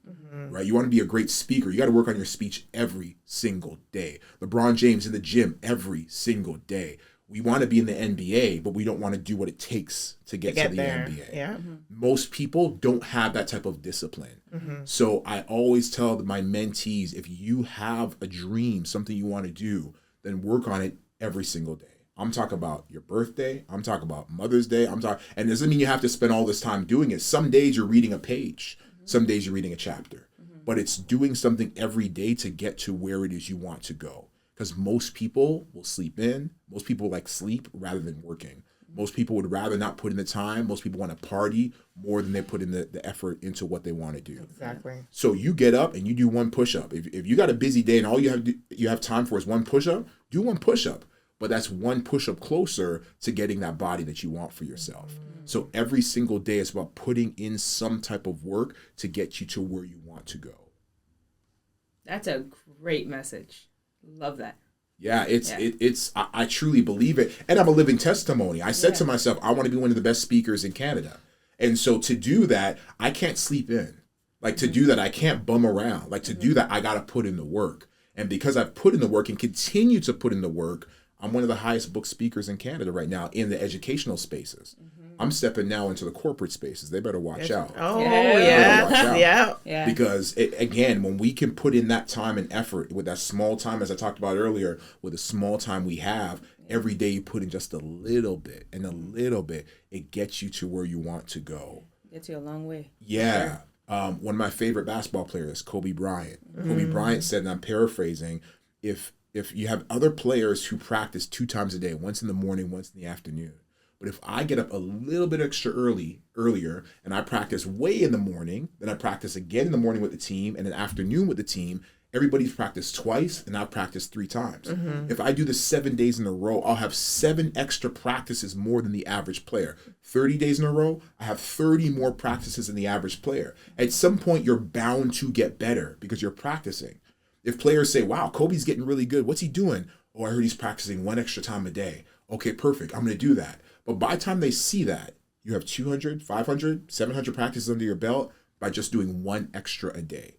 right? You want to be a great speaker. You got to work on your speech every single day. LeBron James in the gym every single day. We want to be in the NBA, but we don't want to do what it takes to get to the there. NBA. Yeah. Most people don't have that type of discipline. So I always tell my mentees, if you have a dream, something you want to do, then work on it every single day. I'm talking about your birthday. I'm talking about Mother's Day. And it doesn't mean you have to spend all this time doing it. Some days you're reading a page. Some days you're reading a chapter. But it's doing something every day to get to where it is you want to go. Because most people will sleep in. Most people like sleep rather than working. Most people would rather not put in the time. Most people want to party more than they put in the effort into what they want to do. Exactly. So you get up and you do one push-up. If you got a busy day and all you have time for is one push-up, do one push-up. But that's one push-up closer to getting that body that you want for yourself. So every single day it's about putting in some type of work to get you to where you want to go. That's a great message. Love that. Yeah, I truly believe it. And I'm a living testimony. I said to myself, I want to be one of the best speakers in Canada. And so to do that, I can't sleep in. Like to do that, I can't bum around. Like to do that, I got to put in the work. And because I've put in the work and continue to put in the work, I'm one of the highest book speakers in Canada right now in the educational spaces. I'm stepping now into the corporate spaces. They better watch out. Oh, yeah. Because, again, when we can put in that time and effort with that small time, as I talked about earlier, with the small time we have, every day you put in just a little bit and a little bit, it gets you to where you want to go. Gets you a long way. Yeah. Sure. One of my favorite basketball players, Kobe Bryant. Kobe Bryant said, and I'm paraphrasing, if you have other players who practice 2 times a day, once in the morning, once in the afternoon, but if I get up a little bit extra earlier, and I practice way in the morning, then I practice again in the morning with the team, and an afternoon with the team, everybody's practiced twice, and I've practiced 3 times. If I do this 7 days in a row, I'll have 7 extra practices more than the average player. 30 days in a row, I have 30 more practices than the average player. At some point, you're bound to get better because you're practicing. If players say, wow, Kobe's getting really good, what's he doing? Oh, I heard he's practicing 1 extra time a day. Okay, perfect, I'm going to do that. But by the time they see that, you have 200, 500, 700 practices under your belt by just doing 1 extra a day.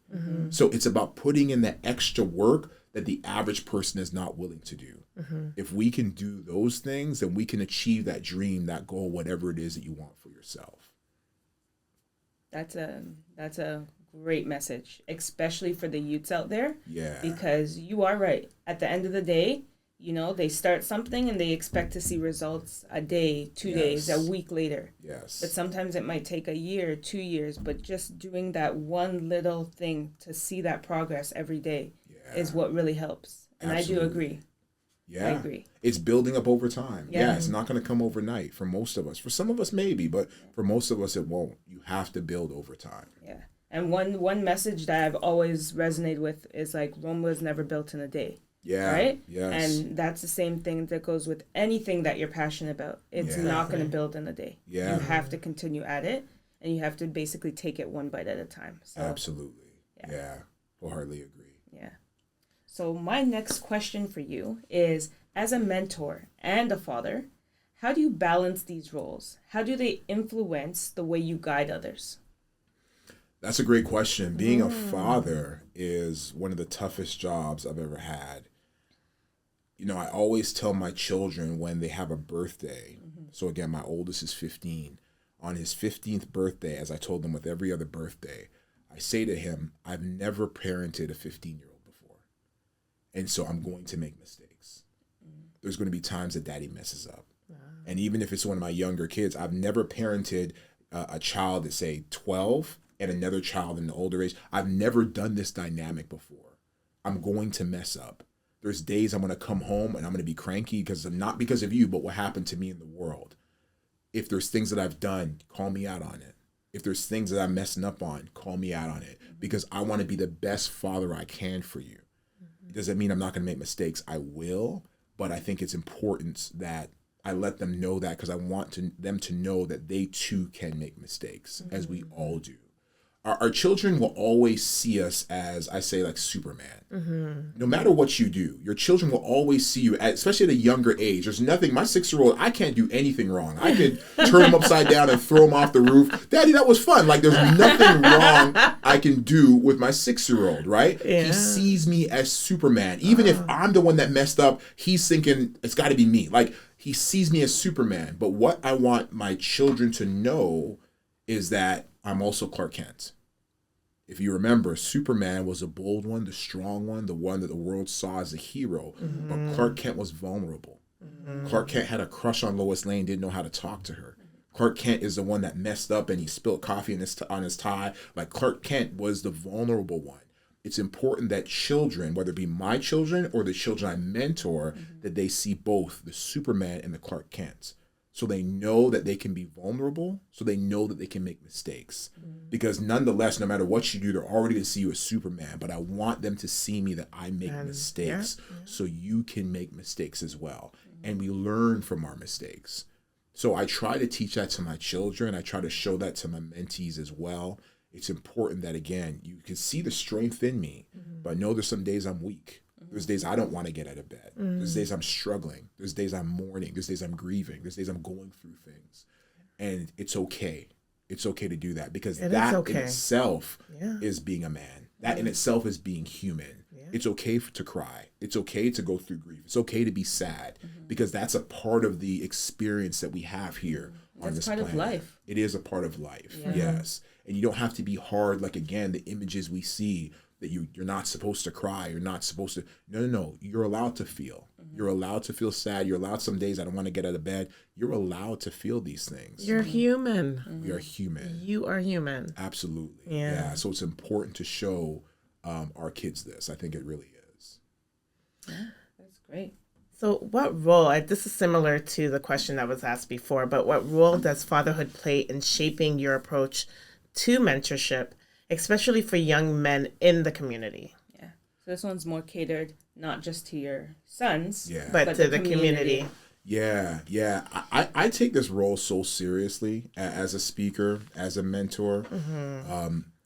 So it's about putting in that extra work that the average person is not willing to do. If we can do those things, then we can achieve that dream, that goal, whatever it is that you want for yourself. That's a great message, especially for the youths out there. Yeah. Because you are right. At the end of the day, you know, they start something and they expect to see results a day, 2 days, a week later. Yes. But sometimes it might take a year, 2 years, but just doing that one little thing to see that progress every day is what really helps. And Absolutely. I do agree. Yeah. I agree. It's building up over time. Yeah, it's not going to come overnight for most of us. For some of us, maybe, but for most of us, it won't. You have to build over time. Yeah. And one message that I've always resonated with is like, Rome was never built in a day. Yeah. Right? Yes. And that's the same thing that goes with anything that you're passionate about. It's not going to build in a day. Yeah. You have to continue at it, and you have to basically take it one bite at a time. So, Absolutely. Yeah. Wholeheartedly agree. Yeah. So my next question for you is, as a mentor and a father, how do you balance these roles? How do they influence the way you guide others? That's a great question. Being a father is one of the toughest jobs I've ever had. You know, I always tell my children when they have a birthday. So again, my oldest is 15. On his 15th birthday, as I told them with every other birthday, I say to him, I've never parented a 15-year-old before. And so I'm going to make mistakes. There's going to be times that daddy messes up. And even if it's one of my younger kids, I've never parented a child that's, say, 12 and another child in the older age. I've never done this dynamic before. I'm going to mess up. There's days I'm going to come home and I'm going to be cranky not because of you, but what happened to me in the world. If there's things that I've done, call me out on it. If there's things that I'm messing up on, call me out on it, because I want to be the best father I can for you. Does that mean I'm not going to make mistakes? I will, but I think it's important that I let them know that, because I want them to know that they too can make mistakes, as we all do. Our children will always see us as, I say, like Superman. No matter what you do, your children will always see you, especially at a younger age. There's nothing, my 6-year-old, I can't do anything wrong. I could turn him upside down and throw him off the roof. Daddy, that was fun. Like, there's nothing wrong I can do with my 6-year-old, right? Yeah. He sees me as Superman. Even if I'm the one that messed up, he's thinking, it's got to be me. Like, he sees me as Superman. But what I want my children to know is that I'm also Clark Kent. If you remember, Superman was a bold one, the strong one, the one that the world saw as a hero. But Clark Kent was vulnerable. Clark Kent had a crush on Lois Lane, didn't know how to talk to her. Clark Kent is the one that messed up and he spilled coffee on his tie. Like, Clark Kent was the vulnerable one. It's important that children, whether it be my children or the children I mentor, that they see both the Superman and the Clark Kent. So they know that they can be vulnerable, so they know that they can make mistakes. Because nonetheless, no matter what you do, they're already going to see you as Superman. But I want them to see me that I make mistakes, so you can make mistakes as well. And we learn from our mistakes. So I try to teach that to my children. I try to show that to my mentees as well. It's important that, again, you can see the strength in me, but I know there's some days I'm weak. There's days I don't want to get out of bed. There's days I'm struggling. There's days I'm mourning. There's days I'm grieving. There's days I'm going through things. And it's okay. It's okay to do that, because It that is okay. in itself is being a man. That in itself is being human. It's okay to cry. It's okay to go through grief. It's okay to be sad, because that's a part of the experience that we have here on this planet. It's part of life. It is a part of life, yes. And you don't have to be hard, like, again, the images we see that you're not supposed to cry, you're not supposed to. No. You're allowed to feel. You're allowed to feel sad. You're allowed, some days I don't want to get out of bed. You're allowed to feel these things. You're human. We are human. You are human. Absolutely. Yeah. So it's important to show our kids this. I think it really is. Yeah, that's great. So what role, this is similar to the question that was asked before, but what role does fatherhood play in shaping your approach to mentorship, especially for young men in the community? Yeah. So this one's more catered not just to your sons, but to the community. Yeah. I take this role so seriously as a speaker, as a mentor.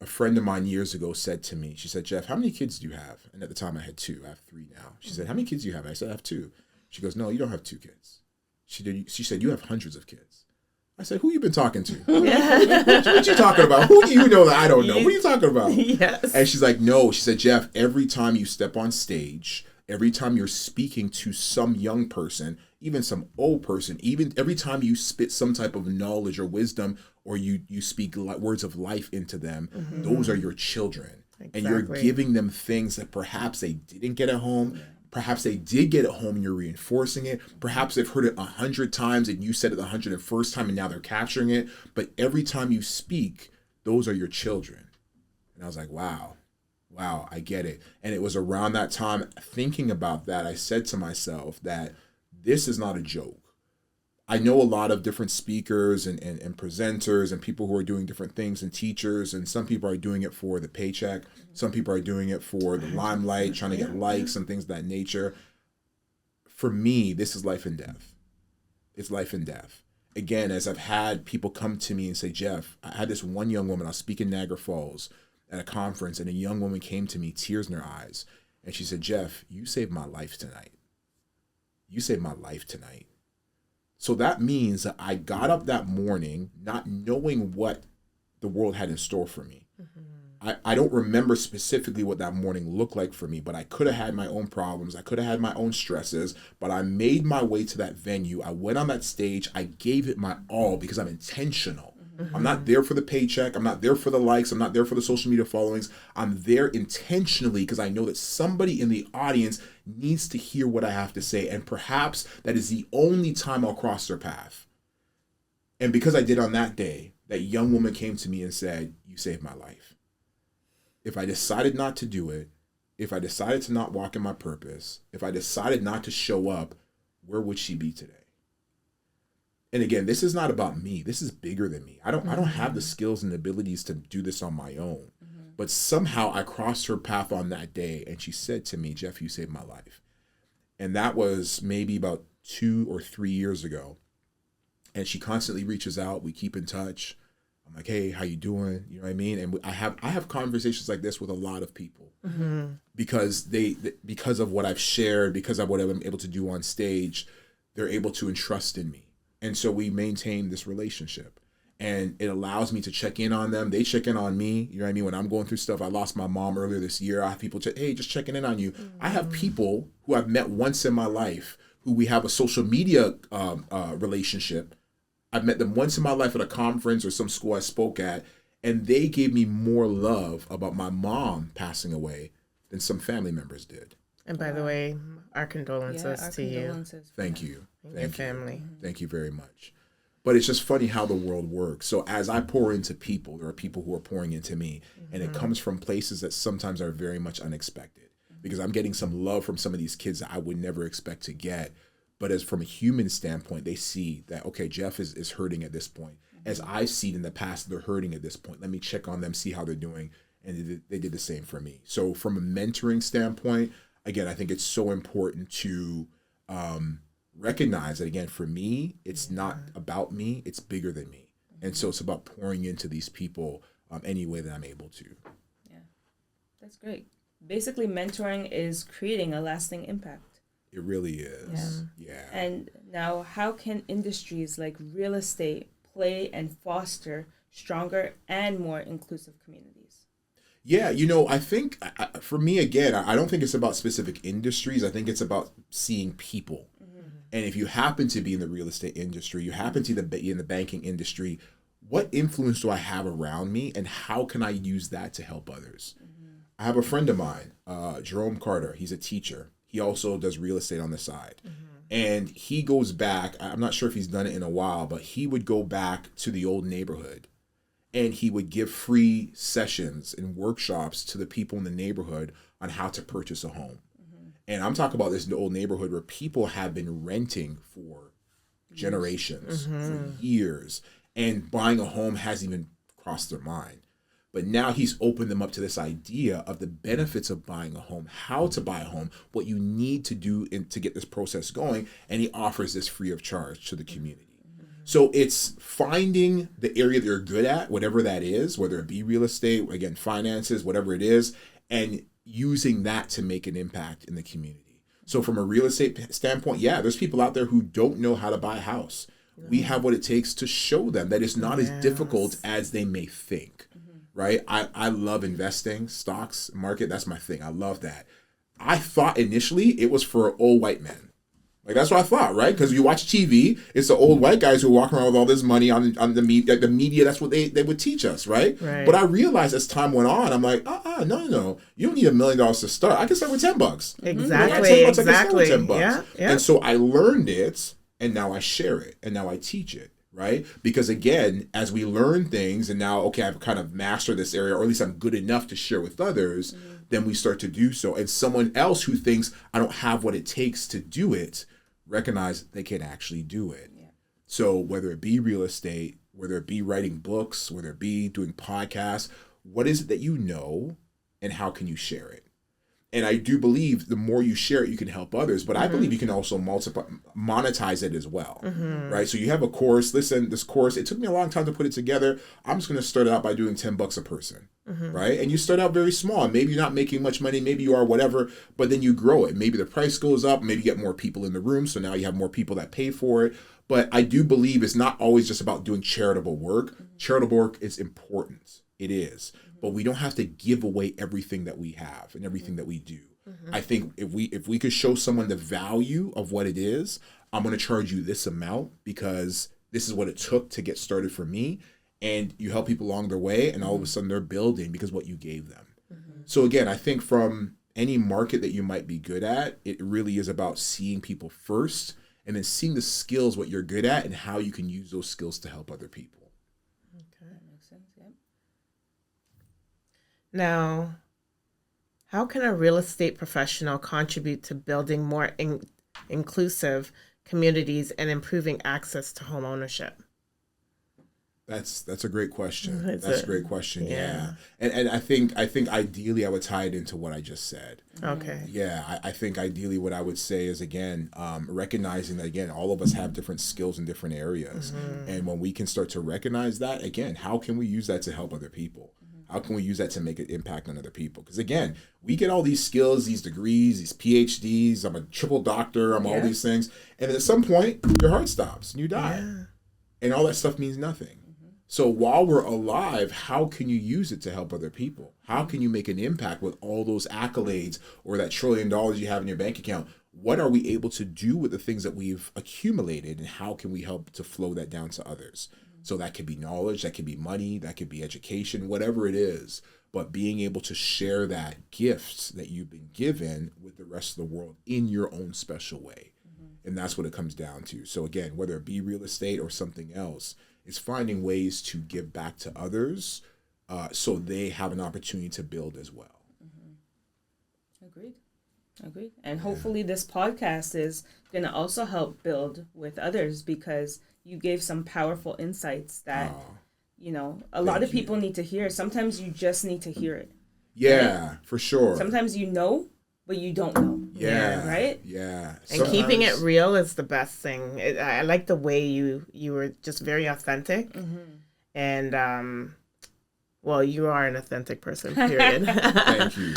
A friend of mine years ago said to me, she said, Jeff, how many kids do you have? And at the time I had 2. I have 3 now. She said, how many kids do you have? And I said, I have 2. She goes, no, you don't have 2 kids. She said, you have hundreds of kids. I said, who you been talking to? What you talking about? Who do you know that I don't know? What are you talking about? Yes. And she's like, no. She said, Jeff, every time you step on stage, every time you're speaking to some young person, even some old person, even every time you spit some type of knowledge or wisdom, or you speak words of life into them, those are your children. Exactly. And you're giving them things that perhaps they didn't get at home. Perhaps they did get it home and you're reinforcing it. Perhaps they've heard it 100 times and you said it the 101st time and now they're capturing it. But every time you speak, those are your children. And I was like, wow, I get it. And it was around that time, thinking about that, I said to myself that this is not a joke. I know a lot of different speakers and presenters and people who are doing different things and teachers, and some people are doing it for the paycheck. Some people are doing it for the limelight, trying to get likes and things of that nature. For me, this is life and death. It's life and death. Again, as I've had people come to me and say, Jeff, I had this one young woman, I was speaking in Niagara Falls at a conference, and a young woman came to me, tears in her eyes, and she said, Jeff, you saved my life tonight. You saved my life tonight. So that means that I got up that morning not knowing what the world had in store for me. I don't remember specifically what that morning looked like for me, but I could have had my own problems. I could have had my own stresses, but I made my way to that venue. I went on that stage. I gave it my all because I'm intentional. I'm not there for the paycheck. I'm not there for the likes. I'm not there for the social media followings. I'm there intentionally because I know that somebody in the audience needs to hear what I have to say. And perhaps that is the only time I'll cross their path. And because I did on that day, that young woman came to me and said, you saved my life. If I decided not to do it, if I decided to not walk in my purpose, if I decided not to show up, where would she be today? And again, this is not about me. This is bigger than me. I don't have the skills and abilities to do this on my own. But somehow I crossed her path on that day, and she said to me, Jeff, you saved my life. And that was maybe about 2 or 3 years ago. And she constantly reaches out. We keep in touch. I'm like, hey, how you doing? You know what I mean? And I have conversations like this with a lot of people because because of what I've shared, because of what I'm able to do on stage, they're able to entrust in me. And so we maintain this relationship, and it allows me to check in on them. They check in on me. You know what I mean? When I'm going through stuff, I lost my mom earlier this year. I have people hey, just checking in on you. I have people who I've met once in my life who we have a social media relationship. I've met them once in my life at a conference or some school I spoke at, and they gave me more love about my mom passing away than some family members did. And by the way, our condolences to you. Thank you. And your family. Thank you very much. But it's just funny how the world works. So as I pour into people, there are people who are pouring into me, and it comes from places that sometimes are very much unexpected, because I'm getting some love from some of these kids that I would never expect to get. But as from a human standpoint, they see that, okay, Jeff is hurting at this point. As I've seen in the past, they're hurting at this point. Let me check on them, see how they're doing. And they did the same for me. So from a mentoring standpoint, again, I think it's so important to recognize that, again, for me, it's not about me. It's bigger than me. And so it's about pouring into these people any way that I'm able to. Yeah, that's great. Basically, mentoring is creating a lasting impact. It really is. Yeah. And now, how can industries like real estate play and foster stronger and more inclusive communities? Yeah, I think for me, again, I don't think it's about specific industries. I think it's about seeing people. And if you happen to be in the real estate industry, you happen to be in the banking industry, what influence do I have around me, and how can I use that to help others? I have a friend of mine, Jerome Carter. He's a teacher. He also does real estate on the side. And he goes back, I'm not sure if he's done it in a while, but he would go back to the old neighborhood and he would give free sessions and workshops to the people in the neighborhood on how to purchase a home. And I'm talking about this in the old neighborhood where people have been renting for generations, for years, and buying a home hasn't even crossed their mind. But now he's opened them up to this idea of the benefits of buying a home, how to buy a home, what you need to do to get this process going, and he offers this free of charge to the community. So it's finding the area that you're good at, whatever that is, whether it be real estate, again, finances, whatever it is, and using that to make an impact in the community. So from a real estate standpoint, yeah, there's people out there who don't know how to buy a house. We have what it takes to show them that it's not as difficult as they may think, right? I love investing, stocks, market. That's my thing. I love that. I thought initially it was for old white men. Like, that's what I thought, right? Because you watch TV, it's the old white guys who walk around with all this money on the media. The media, that's what they would teach us, right? But I realized as time went on, I'm like, no. You don't need $1 million to start. I can start with $10. Exactly. I can start with $10. Yeah. And so I learned it, and now I share it, and now I teach it, right? Because again, as we learn things, and now, okay, I've kind of mastered this area, or at least I'm good enough to share with others, then we start to do so. And someone else who thinks I don't have what it takes to do it, recognize they can actually do it. So whether it be real estate, whether it be writing books, whether it be doing podcasts, what is it that you know, and how can you share it? And I do believe the more you share it, you can help others. But I believe you can also monetize it as well, right? So you have a course. Listen, this course, it took me a long time to put it together. I'm just going to start out by doing $10 a person, right? And you start out very small. Maybe you're not making much money. Maybe you are, whatever. But then you grow it. Maybe the price goes up. Maybe you get more people in the room. So now you have more people that pay for it. But I do believe it's not always just about doing charitable work. Charitable work is important. It is. But we don't have to give away everything that we have and everything that we do. I think if we could show someone the value of what it is, I'm going to charge you this amount because this is what it took to get started for me. And you help people along their way, and all of a sudden they're building because what you gave them. So again, I think from any market that you might be good at, it really is about seeing people first and then seeing the skills, what you're good at, and how you can use those skills to help other people. Now, how can a real estate professional contribute to building more inclusive communities and improving access to home ownership? That's a great question. That's a great question. Yeah. And I think ideally I would tie it into what I just said. Okay. Yeah. I think ideally what I would say is, again, recognizing that, again, all of us have different skills in different areas. And when we can start to recognize that, again, how can we use that to help other people? How can we use that to make an impact on other people? Because again, we get all these skills, these degrees, these PhDs. I'm a triple doctor. I'm all these things. And then at some point, your heart stops and you die. And all that stuff means nothing. So while we're alive, how can you use it to help other people? How can you make an impact with all those accolades or that $1 trillion you have in your bank account? What are we able to do with the things that we've accumulated, and how can we help to flow that down to others? So that could be knowledge, that could be money, that could be education, whatever it is. But being able to share that gift that you've been given with the rest of the world in your own special way. And that's what it comes down to. So again, whether it be real estate or something else, it's finding ways to give back to others so they have an opportunity to build as well. Agreed. And hopefully this podcast is going to also help build with others, because you gave some powerful insights that, a lot of people need to hear. Sometimes you just need to hear it. Yeah, right? For sure. Sometimes you know, but you don't know. Yeah. Right? Yeah. And keeping it real is the best thing. I like the way you were just very authentic. And, well, you are an authentic person, period. Thank you.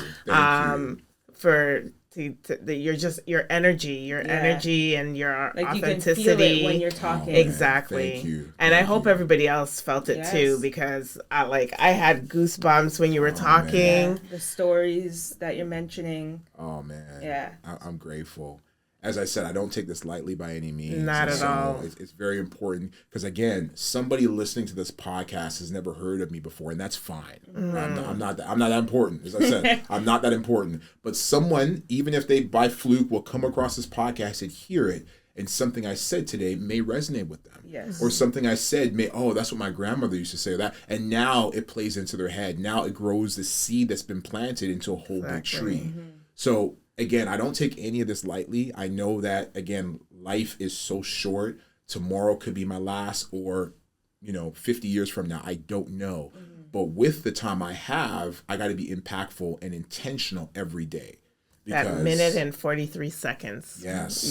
For your energy and your like authenticity. You can feel it when you're talking. Exactly. Thank you. And I hope everybody else felt it too, because I had goosebumps when you were talking. Yeah. The stories that you're mentioning. Oh man. Yeah. I'm grateful. As I said, I don't take this lightly by any means. Not at all. It's very important because, again, somebody listening to this podcast has never heard of me before, and that's fine. I'm not that important. As I said, I'm not that important. But someone, even if they by fluke will come across this podcast and hear it, and something I said today may resonate with them. Yes. Or something I said that's what my grandmother used to say, that, and now it plays into their head. Now it grows the seed that's been planted into a whole big tree. So, again, I don't take any of this lightly. I know that, again, life is so short. Tomorrow could be my last, or, 50 years from now. I don't know. But with the time I have, I got to be impactful and intentional every day. That minute and 43 seconds. Yes.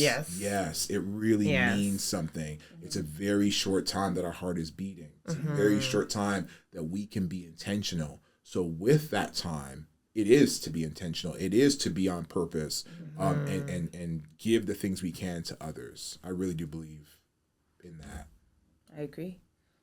It really means something. It's a very short time that our heart is beating. It's a very short time that we can be intentional. So with that time, it is to be intentional. It is to be on purpose, and give the things we can to others. I really do believe in that. I agree.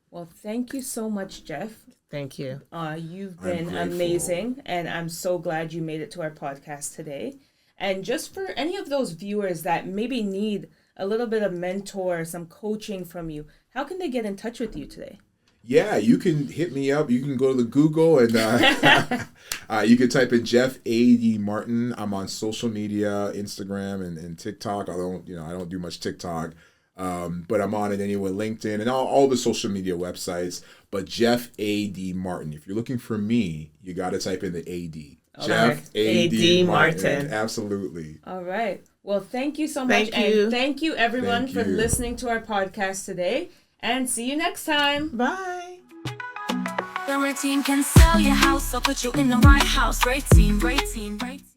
Well, thank you so much, Jeff. Thank you. You've been amazing, and I'm so glad you made it to our podcast today. And just for any of those viewers that maybe need a little bit of mentor, some coaching from you, how can they get in touch with you today? Yeah, you can hit me up. You can go to the Google and you can type in Jeff A.D. Martin. I'm on social media, Instagram and TikTok. I don't do much TikTok, but I'm on it anyway, LinkedIn and all the social media websites. But Jeff A.D. Martin. If you're looking for me, you got to type in the A.D. Okay. Jeff A.D. Martin. Absolutely. All right. Well, thank you so much. And thank you, everyone, for listening to our podcast today. And see you next time. Bye. The right team can sell your house or put you in the right house. Great team, great team, great team.